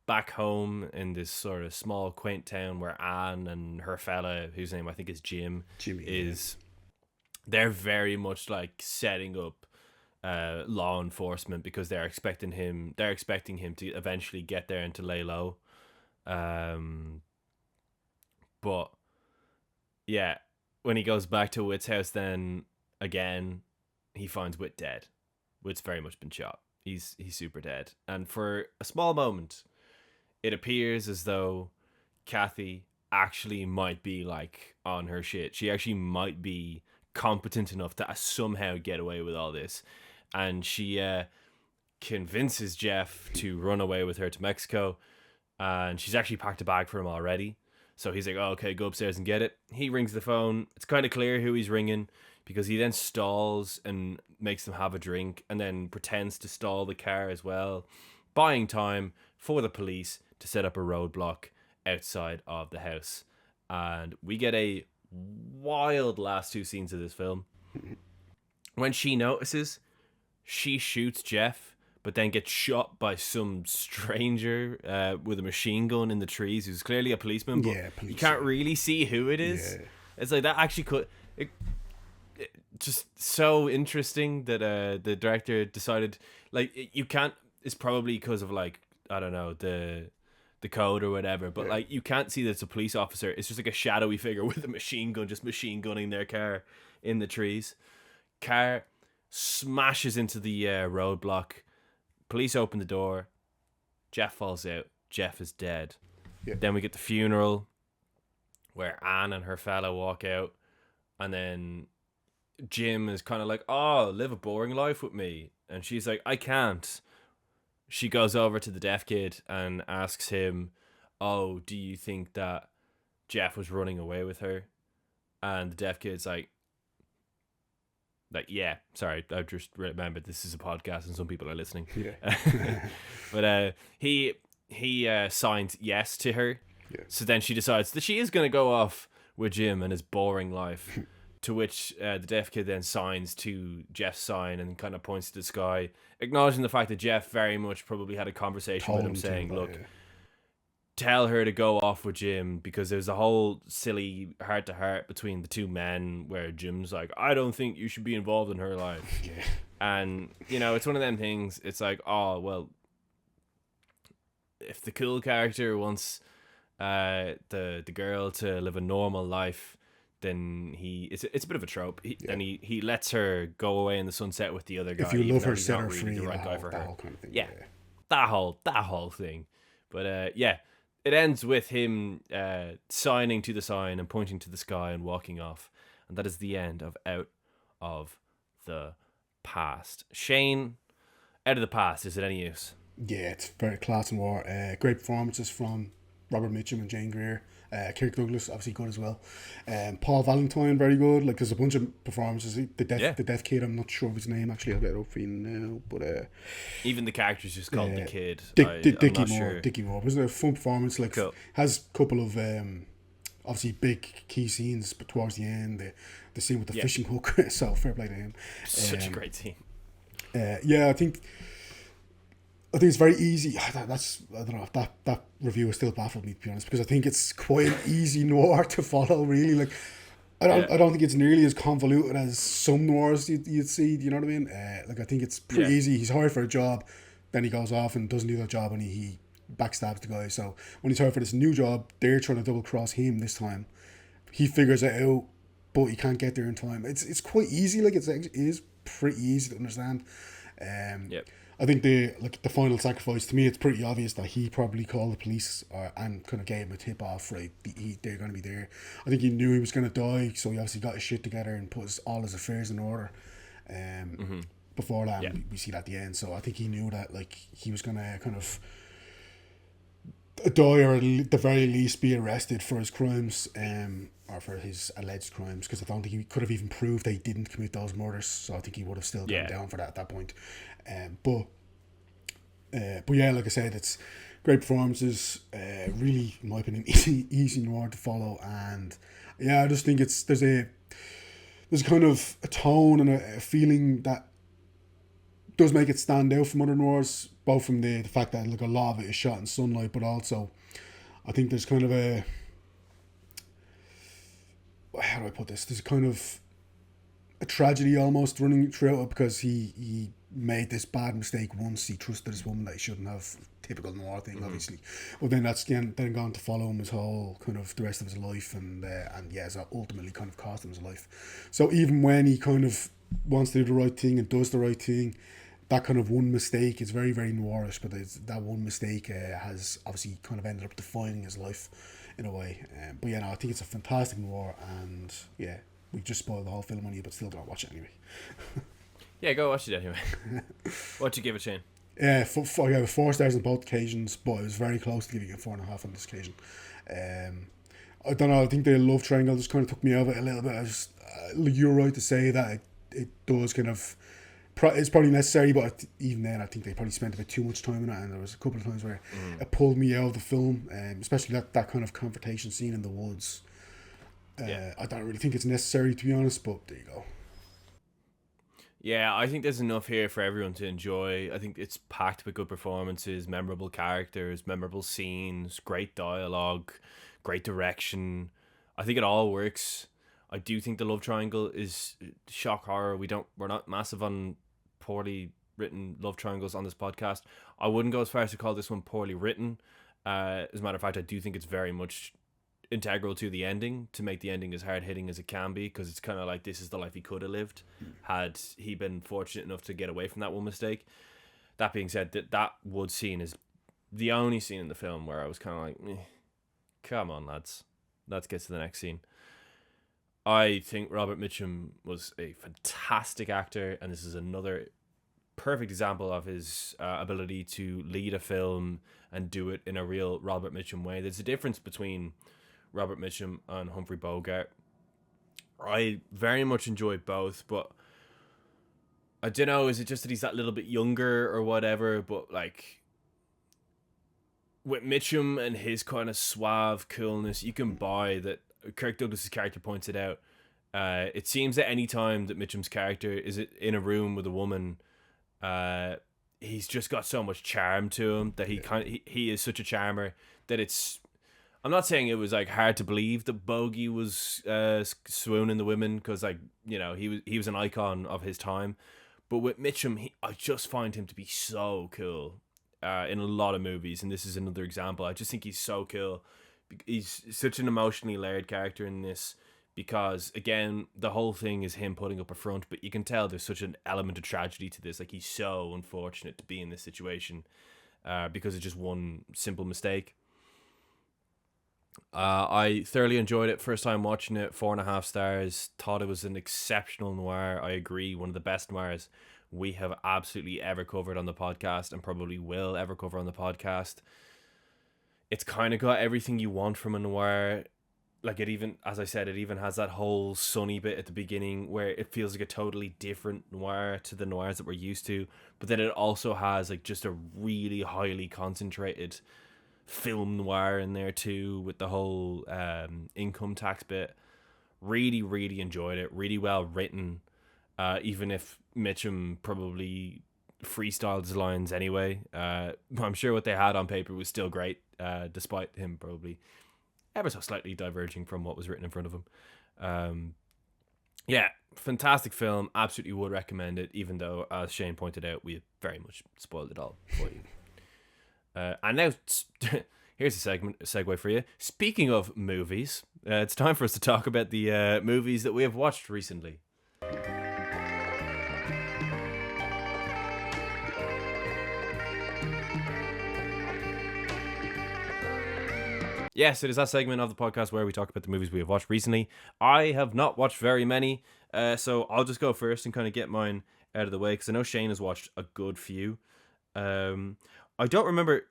back home in this sort of small, quaint town where Anne and her fella, whose name I think is Jimmy, they're very much like setting up law enforcement because they're expecting him to eventually get there and to lay low. But yeah. When he goes back to Whit's house, then again, he finds Whit dead. Whit's very much been shot. He's super dead. And for a small moment, it appears as though Kathy actually might be like on her shit. She actually might be competent enough to somehow get away with all this. And she convinces Jeff to run away with her to Mexico. And she's actually packed a bag for him already. So he's like, oh, okay, go upstairs and get it. He rings the phone. It's kind of clear who he's ringing because he then stalls and makes them have a drink and then pretends to stall the car as well, buying time for the police to set up a roadblock outside of the house. And we get a wild last two scenes of this film. When she notices, she shoots Jeff, but then gets shot by some stranger with a machine gun in the trees who's clearly a policeman, but you can't really see who it is. Yeah. It's like that actually could... It just so interesting that the director decided... Like, you can't... It's probably because of, like, I don't know, the code or whatever, but, like, you can't see that it's a police officer. It's just like a shadowy figure with a machine gun, just machine gunning their car in the trees. Car smashes into the roadblock. Police open the door. Jeff falls out. Jeff is dead. Yeah. Then we get the funeral where Anne and her fella walk out. And then Jim is kind of like, oh, live a boring life with me. And she's like, I can't. She goes over to the deaf kid and asks him, oh, do you think that Jeff was running away with her? And the deaf kid's like, yeah, sorry, I've just remembered this is a podcast and some people are listening. Yeah. But he signs yes to her. Yeah. So then she decides that she is going to go off with Jim and his boring life. To which the deaf kid then signs to Jeff's sign and kind of points to the sky, acknowledging the fact that Jeff very much probably had a conversation with him saying, look, tell her to go off with Jim, because there's a whole silly heart-to-heart between the two men where Jim's like, I don't think you should be involved in her life. Yeah. And, you know, it's one of them things, it's like, oh, well, if the cool character wants the girl to live a normal life, then it's a bit of a trope. And he lets her go away in the sunset with the other guy. If you love her, set her really free. The right guy for her. Whole kind of thing. Yeah, that whole thing. But it ends with him signing to the sign and pointing to the sky and walking off, and that is the end of Out of the Past. Shane, Out of the Past, is it any use? Yeah, it's very class and war. Great performances from Robert Mitchum and Jane Greer. Kirk Douglas, obviously good as well. Paul Valentine, very good. Like, there's a bunch of performances. The deaf kid, I'm not sure of his name actually. I'll get it up for you now. But even the character's just called the kid. Dickie Moore. It was a fun performance. Like, cool. Has a couple of obviously big key scenes, but towards the end, the scene with the fishing hook. So fair play to him. Such a great scene. I think it's very easy. I don't know, that review has still baffled me, to be honest, because I think it's quite an easy noir to follow, really. Like, I don't think it's nearly as convoluted as some noirs you'd see. Do you know what I mean? Like, I think it's pretty easy. He's hired for a job, then he goes off and doesn't do that job, and he backstabs the guy. So when he's hired for this new job, they're trying to double cross him this time. He figures it out, but he can't get there in time. It's quite easy. Like, it is pretty easy to understand. I think the final sacrifice, to me, it's pretty obvious that he probably called the police and kind of gave him a tip off, right? They're going to be there. I think he knew he was going to die, so he obviously got his shit together and put all his affairs in order. Before that, we see that at the end. So I think he knew that, like, he was going to kind of die, or at the very least be arrested for his crimes, or for his alleged crimes, because I don't think he could have even proved that he didn't commit those murders. So I think he would have still gone down for that at that point. But yeah, like I said, it's great performances. Really, in my opinion, easy noir to follow, and yeah, I just think there's kind of a tone and a feeling that does make it stand out from other noirs, both from the fact that, like, a lot of it is shot in sunlight, but also I think there's kind of how do I put this? There's kind of a tragedy almost running throughout it, because he made this bad mistake once. He trusted this woman that he shouldn't have. Typical noir thing, obviously. But then that's then gone to follow him his whole kind of the rest of his life, and it's ultimately kind of cost him his life. So even when he kind of wants to do the right thing and does the right thing, that kind of one mistake is very, very noirish. But that one mistake has obviously kind of ended up defining his life in a way. But yeah, no, I think it's a fantastic noir, and yeah, we just spoiled the whole film on you, but still gotta watch it anyway. Yeah, go watch it anyway. What'd you give it, Shane? Yeah, I gave it 4 stars on both occasions, but I was very close to giving it 4.5 on this occasion. I don't know, I think the love triangle just kind of took me out of it a little bit. You're right to say that it does kind of, it's probably necessary, but even then I think they probably spent a bit too much time in it, and there was a couple of times where it pulled me out of the film, especially that kind of confrontation scene in the woods. I don't really think it's necessary, to be honest, but there you go. Yeah, I think there's enough here for everyone to enjoy. I think it's packed with good performances, memorable characters, memorable scenes, great dialogue, great direction. I think it all works. I do think the love triangle is shock horror. We're not massive on poorly written love triangles on this podcast. I wouldn't go as far as to call this one poorly written. As a matter of fact, I do think it's very much integral to the ending, to make the ending as hard hitting as it can be, because it's kind of like, this is the life he could have lived had he been fortunate enough to get away from that one mistake. That being said, that wood scene is the only scene in the film where I was kind of like, come on lads, let's get to the next scene. I think Robert Mitchum was a fantastic actor, and this is another perfect example of his ability to lead a film and do it in a real Robert Mitchum way. There's a difference between Robert Mitchum and Humphrey Bogart. I very much enjoy both, but I don't know, is it just that he's that little bit younger or whatever? But like, with Mitchum and his kind of suave coolness, you can buy that Kirk Douglas's character points it out. It seems that any time that Mitchum's character is in a room with a woman, he's just got so much charm to him that he is such a charmer that it's. I'm not saying it was like hard to believe that Bogey was swooning the women, because like, you know, he was an icon of his time, but with Mitchum, I just find him to be so cool in a lot of movies, and this is another example. I just think he's so cool. He's such an emotionally layered character in this, because again, the whole thing is him putting up a front, but you can tell there's such an element of tragedy to this. Like, he's so unfortunate to be in this situation because of just one simple mistake. I thoroughly enjoyed it. First time watching it, 4.5 stars. Thought it was an exceptional noir. I agree, one of the best noirs we have absolutely ever covered on the podcast, and probably will ever cover on the podcast. It's kind of got everything you want from a noir. Like, it even, as I said, it even has that whole sunny bit at the beginning where it feels like a totally different noir to the noirs that we're used to. But then it also has like just a really highly concentrated film noir in there too, with the whole income tax bit. Really, really enjoyed it. Really well written. Even if Mitchum probably freestyled his lines anyway, I'm sure what they had on paper was still great, despite him probably ever so slightly diverging from what was written in front of him. Yeah, fantastic film. Absolutely would recommend it, even though, as Shane pointed out, we very much spoiled it all for you. And now, here's a segue for you. Speaking of movies, it's time for us to talk about the movies that we have watched recently. Yes, it is that segment of the podcast where we talk about the movies we have watched recently. I have not watched very many, so I'll just go first and kind of get mine out of the way, because I know Shane has watched a good few. I don't remember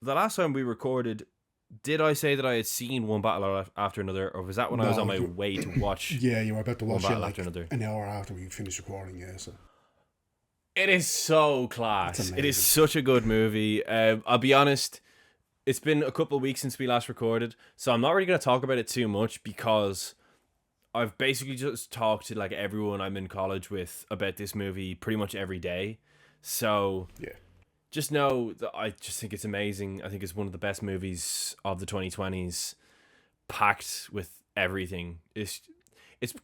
the last time we recorded. Did I say that I had seen One Battle After Another, or was that when I was on my way to watch? Yeah, you were about to watch One it Battle like After Another an hour after we finished recording. Yeah, so it is so class. It is such a good movie. I'll be honest, it's been a couple of weeks since we last recorded, so I'm not really going to talk about it too much, because I've basically just talked to like everyone I'm in college with about this movie pretty much every day. So yeah, just know that I just think it's amazing. I think it's one of the best movies of the 2020s, packed with everything. It's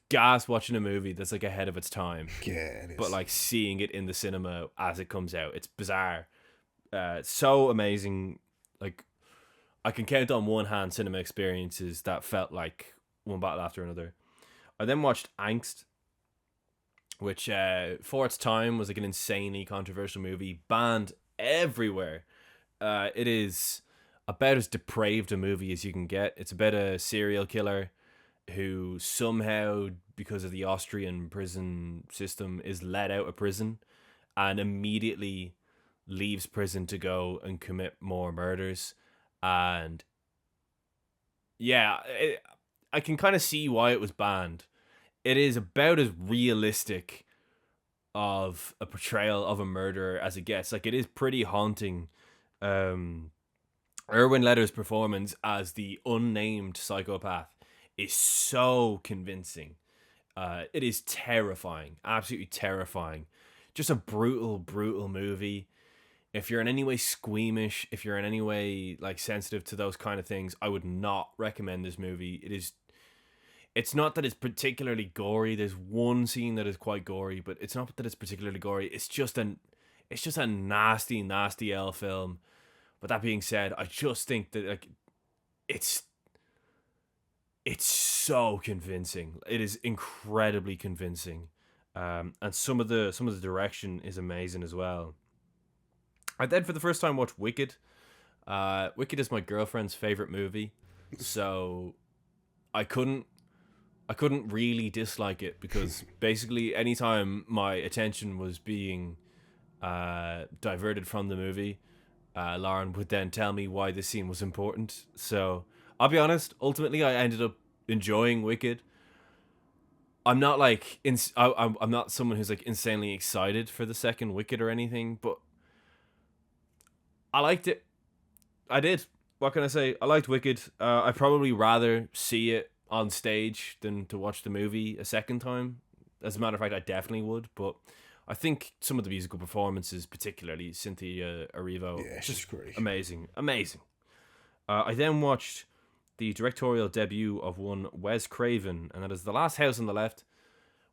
gas watching a movie that's like ahead of its time. Yeah, it is. But like seeing it in the cinema as it comes out, it's bizarre. So amazing. Like, I can count on one hand cinema experiences that felt like One Battle After Another. I then watched Angst, which for its time was like an insanely controversial movie, banned everywhere. It is about as depraved a movie as you can get. It's about a serial killer who somehow, because of the Austrian prison system, is let out of prison and immediately leaves prison to go and commit more murders. And yeah, I can kind of see why it was banned. It is about as realistic of a portrayal of a murderer as it gets. Like, it is pretty haunting. Erwin Leder's performance as the unnamed psychopath is so convincing. It is terrifying, absolutely terrifying. Just a brutal movie. If you're in any way squeamish, if you're in any way like sensitive to those kind of things, I would not recommend this movie. It's not that it's particularly gory. There's one scene that is quite gory, but it's not that it's particularly gory. It's just a nasty L film. But that being said, I just think that like it's so convincing. It is incredibly convincing. And some of the direction is amazing as well. I then for the first time watched Wicked. Wicked is my girlfriend's favorite movie, so I couldn't really dislike it, because basically anytime my attention was being diverted from the movie, Lauren would then tell me why this scene was important. So I'll be honest, ultimately I ended up enjoying Wicked. I'm not like I'm not someone who's like insanely excited for the second Wicked or anything, but I liked it. I did. What can I say? I liked Wicked. I'd probably rather see it on stage than to watch the movie a second time. As a matter of fact, I definitely would. But I think some of the musical performances, particularly Cynthia Erivo, she's great. Amazing. I then watched the directorial debut of one Wes Craven, and that is The Last House on the Left.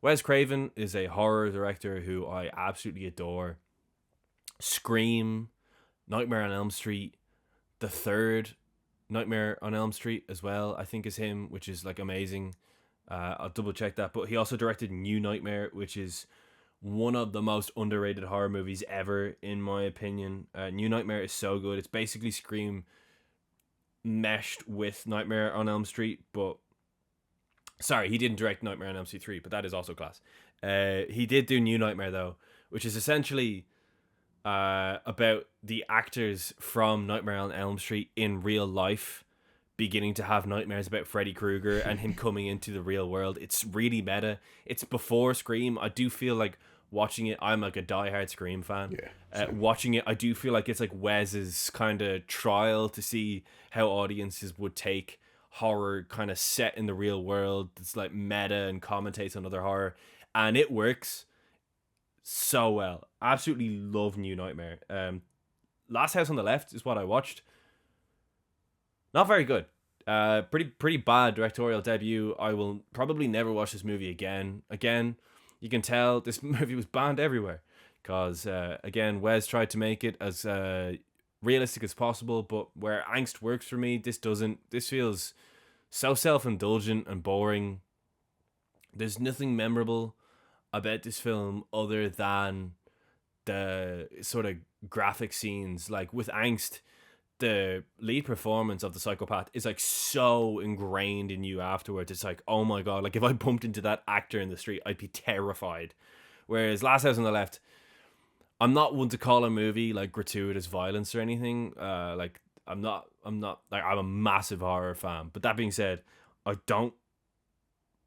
Wes Craven is a horror director who I absolutely adore. Scream, Nightmare on Elm Street, the third Nightmare on Elm Street as well, I think is him, which is like amazing. I'll double check that. But he also directed New Nightmare, which is one of the most underrated horror movies ever, in my opinion. New Nightmare is so good. It's basically Scream meshed with Nightmare on Elm Street, but sorry, he didn't direct Nightmare on Elm Street 3, but that is also class. He did do New Nightmare though, which is essentially about the actors from Nightmare on Elm Street in real life beginning to have nightmares about Freddy Krueger and him coming into the real world. It's really meta. It's before Scream. I do feel like watching it, I'm like a diehard Scream fan. Watching it, I do feel like it's like Wes's kind of trial to see how audiences would take horror kind of set in the real world. It's like meta and commentates on other horror, and it works so well. Absolutely love New Nightmare. Last House on the Left is what I watched. Not very good. Pretty bad directorial debut. I will probably never watch this movie again. Again, you can tell this movie was banned everywhere because again, Wes tried to make it as realistic as possible, but where angst works for me, this doesn't. This feels so self-indulgent and boring. There's nothing memorable about this film other than the sort of graphic scenes. Like with Angst, the lead performance of the psychopath is like so ingrained in you afterwards. It's like, oh my god, like if I bumped into that actor in the street, I'd be terrified. Whereas Last House on the Left, I'm not one to call a movie like gratuitous violence or anything. Like I'm not like, I'm a massive horror fan. But that being said, I don't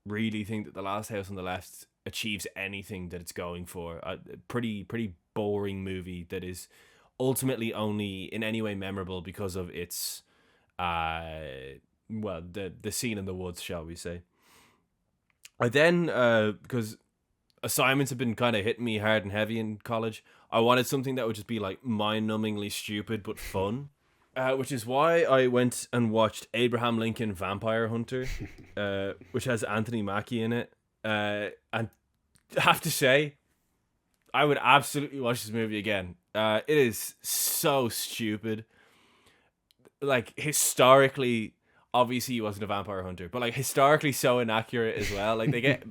really think that The Last House on the Left achieves anything that it's going for. A pretty boring movie that is ultimately only in any way memorable because of its the scene in the woods, shall we say. I then because assignments have been kind of hitting me hard and heavy in college, I wanted something that would just be like mind-numbingly stupid but fun. Which is why I went and watched Abraham Lincoln Vampire Hunter, which has Anthony Mackie in it. And I have to say, I would absolutely watch this movie again. It is so stupid. Like, historically, obviously he wasn't a vampire hunter, but like historically so inaccurate as well. Like, they get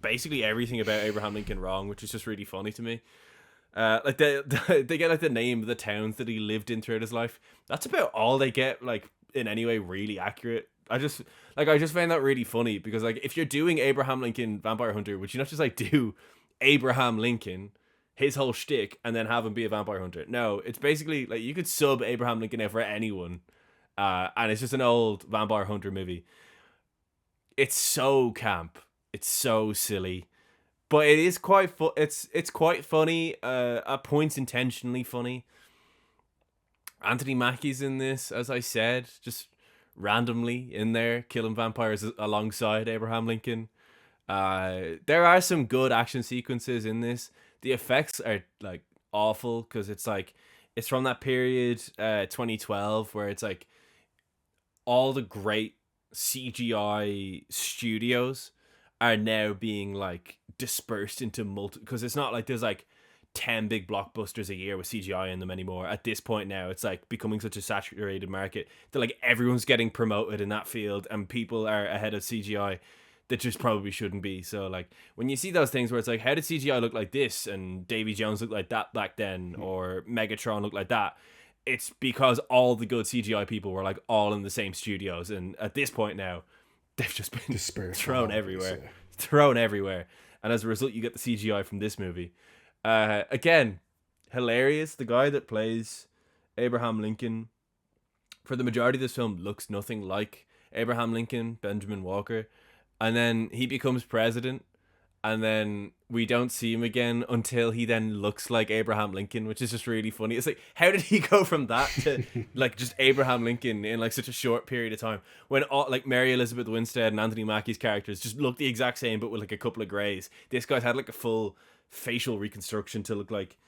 basically everything about Abraham Lincoln wrong, which is just really funny to me. Like they get like the name of the towns that he lived in throughout his life. That's about all they get, like in any way really accurate. I just found that really funny because like if you're doing Abraham Lincoln Vampire Hunter, would you not just like do Abraham Lincoln, his whole shtick, and then have him be a vampire hunter? No, it's basically like you could sub Abraham Lincoln out for anyone, and it's just an old vampire hunter movie. It's so camp. It's so silly. But it is quite it's quite funny. At points intentionally funny. Anthony Mackie's in this, as I said, just randomly in there, killing vampires alongside Abraham Lincoln. There are some good action sequences in this. The effects are like awful because it's from that period, 2012, where it's like all the great CGI studios are now being like dispersed into because it's not like there's like 10 big blockbusters a year with CGI in them anymore. At this point now, it's like becoming such a saturated market that like everyone's getting promoted in that field and people are ahead of CGI that just probably shouldn't be. So like when you see those things where it's like, how did CGI look like this and Davy Jones look like that back then, or Megatron look like that? It's because all the good CGI people were like all in the same studios, and at this point now they've just been thrown everywhere. And as a result, you get the CGI from this movie. Again, hilarious. The guy that plays Abraham Lincoln for the majority of this film looks nothing like Abraham Lincoln, Benjamin Walker. And then he becomes president and then we don't see him again until he then looks like Abraham Lincoln, which is just really funny. It's like, how did he go from that to like just Abraham Lincoln in like such a short period of time, when all, like Mary Elizabeth Winstead and Anthony Mackie's characters just look the exact same but with like a couple of grays. This guy's had like a full facial reconstruction to look like.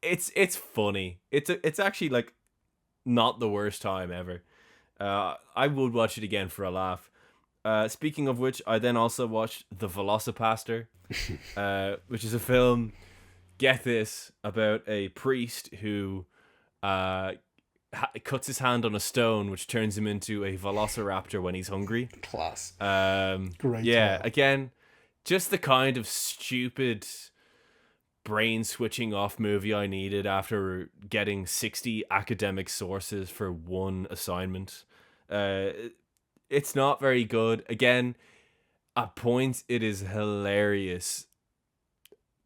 It's funny. It's actually like not the worst time ever. I would watch it again for a laugh. Speaking of which, I then also watched The Velocipaster, which is a film, get this, about a priest who cuts his hand on a stone, which turns him into a velociraptor when he's hungry. Class. Great. Yeah, again, just the kind of stupid brain switching off movie I needed after getting 60 academic sources for one assignment. It's not very good. Again, at points it is hilarious.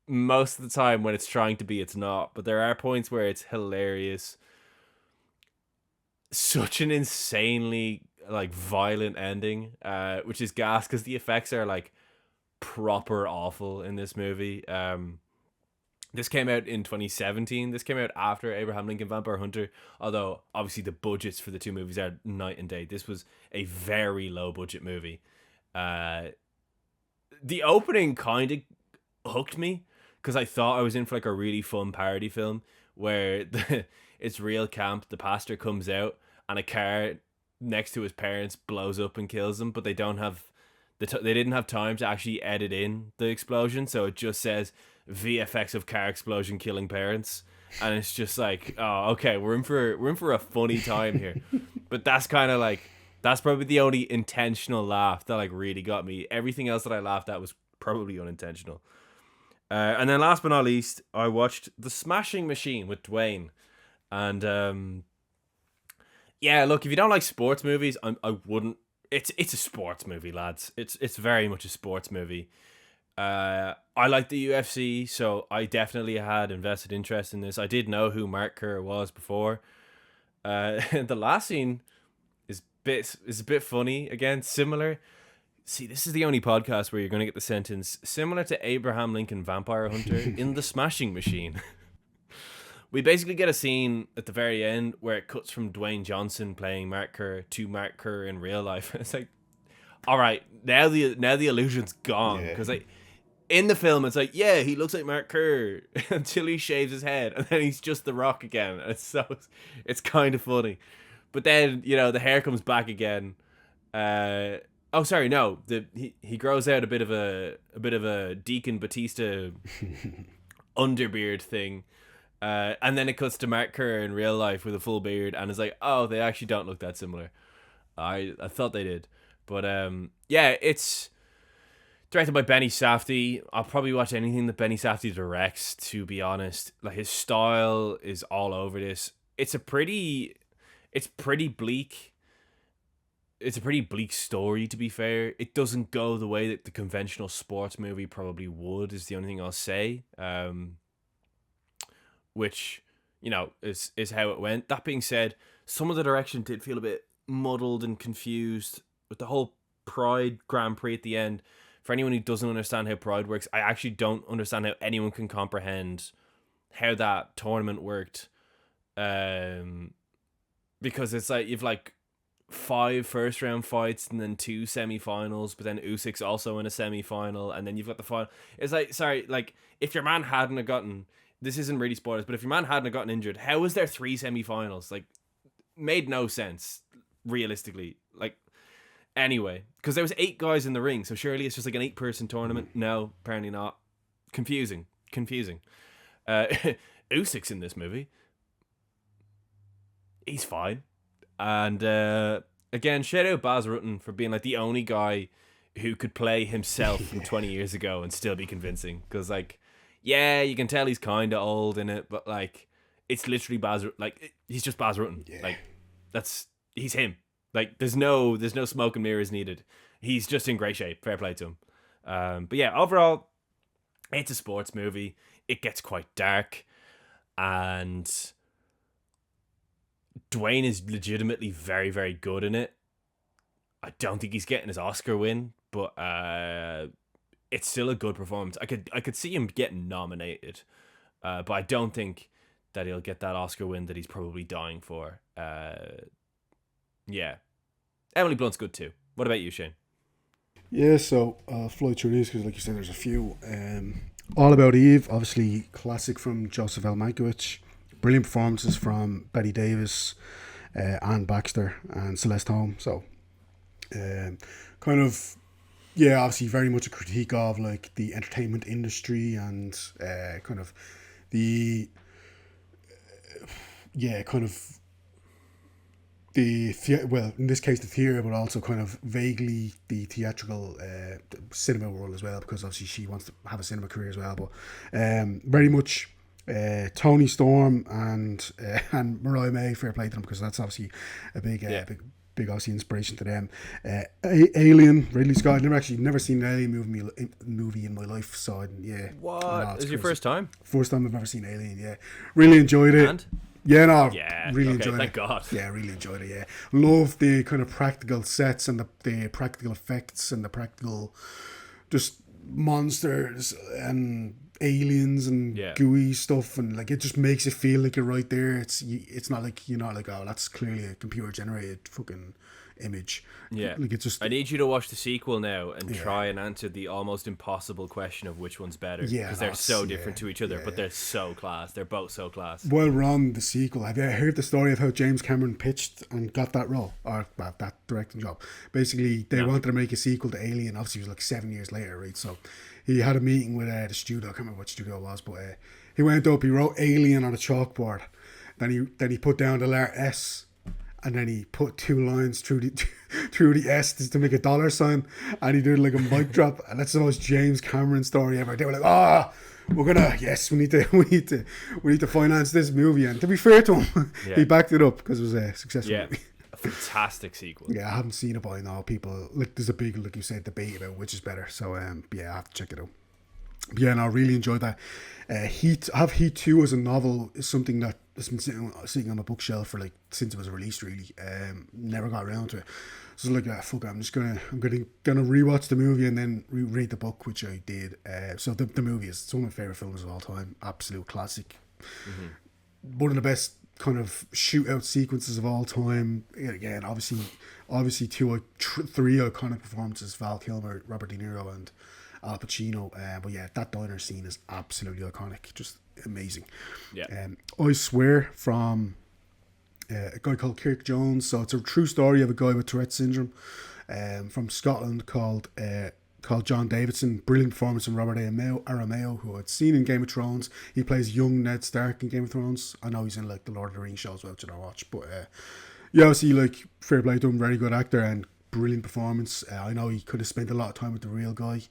Most of the time when it's trying to be, it's not. But there are points where it's hilarious. Such an insanely like violent ending, which is gas because the effects are like proper awful in this movie. This came out in 2017. This came out after Abraham Lincoln Vampire Hunter, although obviously the budgets for the two movies are night and day. This was a very low budget movie. The opening kind of hooked me because I thought I was in for like a really fun parody film where it's real camp. The pastor comes out and a car next to his parents blows up and kills them, but they don't have they didn't have time to actually edit in the explosion, so it just says VFX of car explosion killing parents, and it's just like, oh, okay, we're in for a funny time here. But that's kind of like, that's probably the only intentional laugh that like really got me. Everything else that I laughed at was probably unintentional. And then last but not least, I watched The Smashing Machine with Dwayne, and yeah, look, if you don't like sports movies, I wouldn't. It's a sports movie, lads. It's very much a sports movie. I like the UFC, so I definitely had invested interest in this. I did know who Mark Kerr was before. The last scene is a bit funny. Again, similar. See, this is the only podcast where you're going to get the sentence similar to Abraham Lincoln Vampire Hunter in The Smashing Machine. We basically get a scene at the very end where it cuts from Dwayne Johnson playing Mark Kerr to Mark Kerr in real life. It's like, all right, now the illusion's gone, because like in the film it's like, yeah, he looks like Mark Kerr until he shaves his head and then he's just The Rock again. It's kind of funny, but then the hair comes back again. Oh, sorry, no, he grows out a bit of a Deacon Batista underbeard thing. And then it cuts to Mark Kerr in real life with a full beard, and it's like, oh, they actually don't look that similar. I thought they did, but yeah, it's directed by Benny Safdie. I'll probably watch anything that Benny Safdie directs, to be honest. Like, his style is all over this. It's pretty bleak. It's a pretty bleak story, to be fair. It doesn't go the way that the conventional sports movie probably would, is the only thing I'll say. Which, is how it went. That being said, some of the direction did feel a bit muddled and confused with the whole Pride Grand Prix at the end. For anyone who doesn't understand how Pride works, I actually don't understand how anyone can comprehend how that tournament worked. Because it's like, you've like 5 first round fights and then 2 semi-finals, but then Usyk's also in a semi-final, and then you've got the final. It's like, sorry, like, if your man hadn't have gotten... This isn't really spoilers, but if your man hadn't gotten injured, how was there 3 semi-finals? Like, made no sense, realistically. Like, anyway, because there was 8 guys in the ring, so surely it's just like an 8-person tournament. No, apparently not. Confusing. Usyk's in this movie. He's fine. And again, shout out Baz Rutten for being like the only guy who could play himself from 20 years ago and still be convincing. Because like, yeah, you can tell he's kind of old in it, but like, it's literally he's just Baz Rutten. Yeah. Like, he's him. Like, there's no smoke and mirrors needed. He's just in great shape. Fair play to him. But yeah, overall, it's a sports movie. It gets quite dark, and Dwayne is legitimately very, very good in it. I don't think he's getting his Oscar win, but it's still a good performance. I could see him getting nominated, but I don't think that he'll get that Oscar win that he's probably dying for. Yeah, Emily Blunt's good too. What about you, Shane? Yeah, so I'll fly through these because, like you said, there's a few. All About Eve, obviously classic from Joseph L. Mankiewicz. Brilliant performances from Bette Davis, Anne Baxter, and Celeste Holm. So, kind of, yeah, obviously very much a critique of like the entertainment industry and kind of the, kind of well, in this case the theatre, but also kind of vaguely the theatrical cinema world as well, because obviously she wants to have a cinema career as well. But very much Tony Storm and Mariah May, fair play to them, because that's obviously a big obviously inspiration to them. Alien, Ridley Scott. Never seen an Alien movie in my life, so What? Is it your first time? First time I've ever seen Alien. Yeah, really enjoyed it. And? Yeah, no, really enjoyed it. Thank God. Yeah, really enjoyed it. Yeah, love the kind of practical sets and the practical effects and the practical just monsters and aliens and gooey stuff, and like it just makes it feel like you're right there. It's not like you're not like, oh, that's clearly a computer generated fucking image. Yeah, like it's just. I need you to watch the sequel now and try and answer the almost impossible question of which one's better. Yeah, because they're so different to each other, but they're so class. They're both so class. While we're on the sequel, have you heard the story of how James Cameron pitched and got that role or that directing job? Basically, they wanted to make a sequel to Alien. Obviously, it was like 7 years later, right? So he had a meeting with the studio. I can't remember what studio it was, but he went up. He wrote Alien on a chalkboard. Then he put down the letter S. And then he put 2 lines through the S to make a dollar sign, and he did like a mic drop, and that's the most James Cameron story ever. They were like, we need to finance this movie, and to be fair to him, he backed it up because it was a successful movie. A fantastic sequel. Yeah, I haven't seen it, but I know people like there's a big, like you said, debate about which is better. So I have to check it out. But yeah, and I really enjoyed that. Heat 2 as a novel is something that has been sitting on my bookshelf for like since it was released. Really, never got around to it. So like, fuck, I'm gonna rewatch the movie and then reread the book, which I did. So the movie is one of my favorite films of all time. Absolute classic. Mm-hmm. One of the best kind of shootout sequences of all time. Again, obviously 3 iconic performances: Val Kilmer, Robert De Niro, and Al Pacino. But yeah, that diner scene is absolutely iconic, just amazing. Yeah. I Swear, from a guy called Kirk Jones. So it's a true story of a guy with Tourette syndrome from Scotland called John Davidson. Brilliant performance from Robert Aramayo, who I'd seen in Game of Thrones. He plays young Ned Stark in Game of Thrones. I know he's in like the Lord of the Rings show as well, which I don't watch. But yeah, obviously, like, fair play to him, very good actor and brilliant performance. I know he could have spent a lot of time with the real guy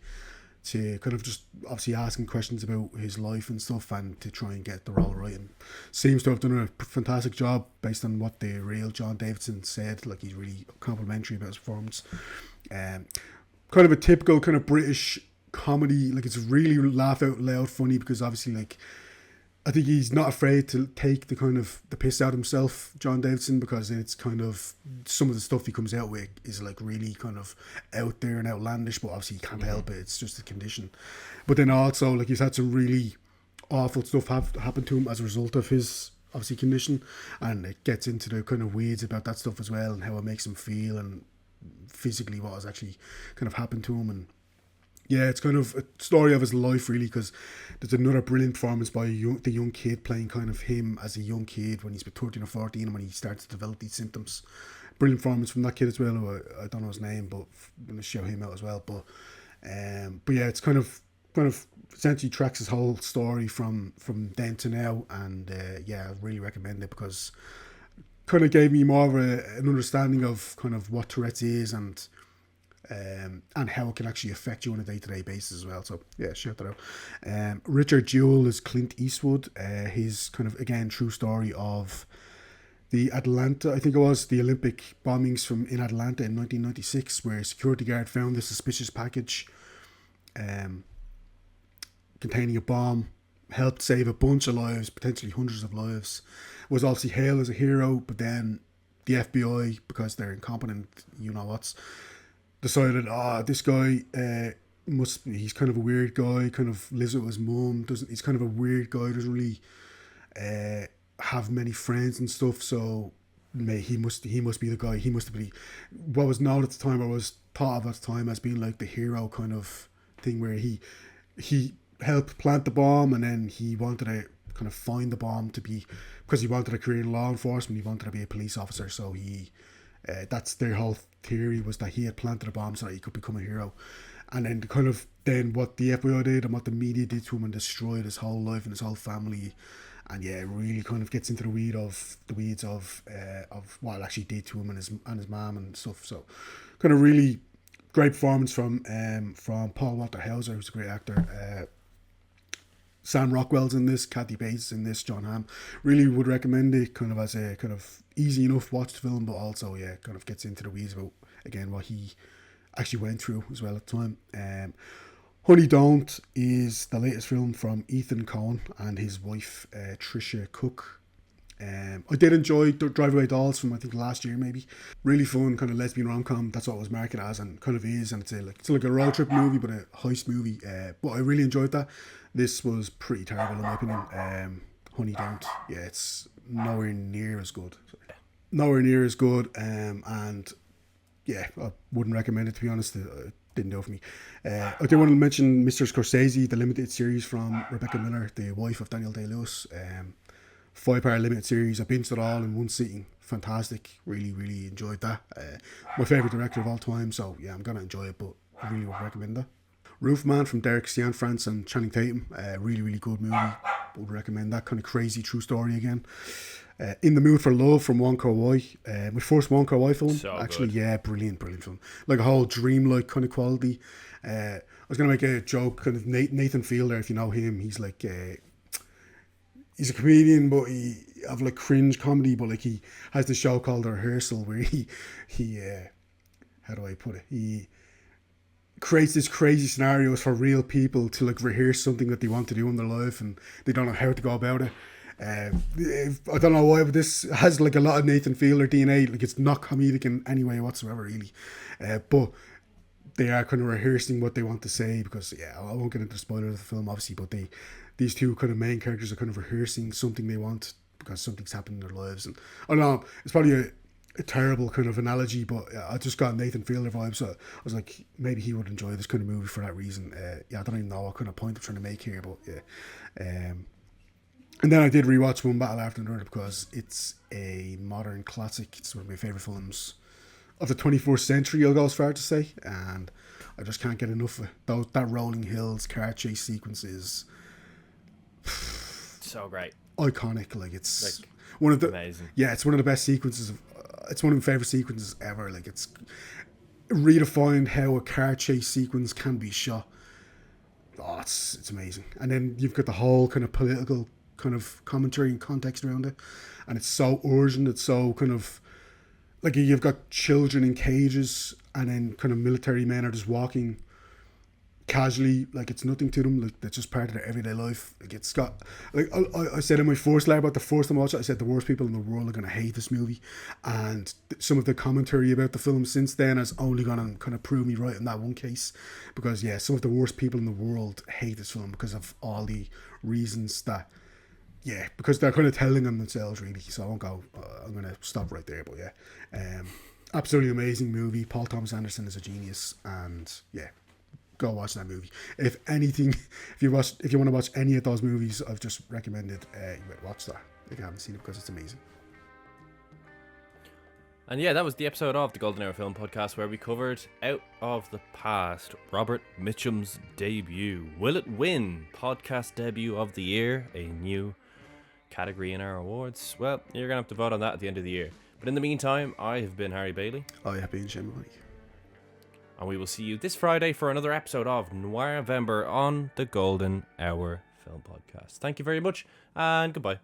to kind of just obviously asking questions about his life and stuff, and to try and get the role right, and seems to have done a fantastic job based on what the real John Davidson said. Like, he's really complimentary about his performance. Kind of a typical kind of British comedy. Like, it's really laugh out loud funny, because obviously, like, I think he's not afraid to take the kind of the piss out himself, John Davidson, because it's kind of some of the stuff he comes out with is like really kind of out there and outlandish, but obviously he can't help it. It's just a condition. But then also, like, he's had some really awful stuff happen to him as a result of his obviously condition, and it gets into the kind of weeds about that stuff as well, and how it makes him feel, and physically what has actually kind of happened to him. And yeah, it's kind of a story of his life, really, because there's another brilliant performance by the young kid playing kind of him as a young kid when he's 13 or 14, and when he starts to develop these symptoms. Brilliant performance from that kid as well, who I don't know his name, but I'm going to show him out as well. But yeah, it's kind of essentially tracks his whole story from then to now, and yeah, I really recommend it, because kind of gave me more of an understanding of kind of what Tourette's is, and how it can actually affect you on a day-to-day basis as well. So yeah, shout that out. Richard Jewell is Clint Eastwood. His kind of, again, true story of the Atlanta, I think it was, the Olympic bombings in Atlanta in 1996, where a security guard found this suspicious package containing a bomb, helped save a bunch of lives, potentially hundreds of lives, was obviously hailed as a hero, but then the FBI, because they're incompetent, you know what's, decided, this guy he's kind of a weird guy, kind of lives with his mum, he's kind of a weird guy, doesn't really have many friends and stuff, so he must be the guy. He must be what was known at the time, or was thought of at the time as being like the hero kind of thing, where he helped plant the bomb, and then he wanted to kind of find the bomb because he wanted a career in law enforcement. He wanted to be a police officer, so that's their whole theory, was that he had planted a bomb so that he could become a hero. And then what the FBI did and what the media did to him and destroyed his whole life and his whole family. And yeah, it really kind of gets into the weeds of what it actually did to him and his mom and stuff. So, kind of really great performance from Paul Walter Hauser, who's a great actor. Sam Rockwell's in this, Kathy Bates in this, John Hamm. Really would recommend it, kind of as a kind of easy enough watched film, but also kind of gets into the weeds about again what he actually went through as well at the time. Honey Don't is the latest film from Ethan Coen and his wife Trisha Cook. I did enjoy Drive Away Dolls from I think last year maybe. Really fun kind of lesbian rom-com. That's what it was marketed as and kind of is, and it's like a road trip movie but a heist movie. But I really enjoyed that. This was pretty terrible in my opinion. Honey Don't. Yeah, it's nowhere near as good. Nowhere near as good. And yeah, I wouldn't recommend it, to be honest. It didn't do it for me. I do want to mention Mr. Scorsese, the limited series from Rebecca Miller, the wife of Daniel Day-Lewis. 5-part limited series. I binged it all in one sitting. Fantastic. Really, really enjoyed that. My favourite director of all time, so yeah, I'm going to enjoy it, but I really would recommend that. Roofman from Derek Cianfrance and Channing Tatum. Really, really good movie. Would recommend that. Kind of crazy true story again. In the Mood for Love from Wong Kar-wai. My first Wong Kar-wai film. So actually, good. Yeah, brilliant film. Like a whole dreamlike kind of quality. I was going to make a joke, kind of Nathan Fielder, if you know him. He's like, he's a comedian, but he have like cringe comedy, but like he has this show called The Rehearsal where he how do I put it? He creates these crazy scenarios for real people to like rehearse something that they want to do in their life and they don't know how to go about it. I don't know why, but this has like a lot of Nathan Fielder DNA. Like it's not comedic in any way whatsoever, really. But they are kind of rehearsing what they want to say because, yeah, I won't get into the spoilers of the film, obviously, but these two kind of main characters are kind of rehearsing something they want because something's happened in their lives. And I don't know, it's probably a terrible kind of analogy, but I just got Nathan Fielder vibes, so I was like, maybe he would enjoy this kind of movie for that reason. I don't even know what kind of point I'm trying to make here, but yeah. And then I did rewatch One Battle After Another because it's a modern classic. It's one of my favourite films of the 21st century, I'll go as far to say, and I just can't get enough of it. That rolling hills car chase sequence is so great, iconic. Like it's like, one of the amazing. Yeah, it's one of the best sequences. It's one of my favourite sequences ever. Like it's redefined how a car chase sequence can be shot. Oh, it's amazing. And then you've got the whole kind of political kind of commentary and context around it, and it's so urgent. It's so kind of like you've got children in cages, and then kind of military men are just walking casually, like it's nothing to them, like it's just part of their everyday life. Like it's got, like I said in my first letter about the first time I watched it, I said the worst people in the world are going to hate this movie, and some of the commentary about the film since then has only gone and kind of proved me right in that one case, because yeah, some of the worst people in the world hate this film because of all the reasons that, yeah, because they're kind of telling them themselves really. So I won't go, I'm going to stop right there, but yeah, absolutely amazing movie. Paul Thomas Anderson is a genius, and yeah, go watch that movie. If anything, if you want to watch any of those movies I've just recommended, you better watch that if you haven't seen it, because it's amazing. And yeah, that was the episode of the Golden Hour Film Podcast where we covered Out of the Past, Robert Mitchum's debut. Will it win podcast debut of the year, a new category in our awards? Well, you're gonna have to vote on that at the end of the year. But in the meantime, I have been Harry Bailey. I have been Shane Mahoney. And we will see you this Friday for another episode of Noir November on the Golden Hour Film Podcast. Thank you very much, and goodbye.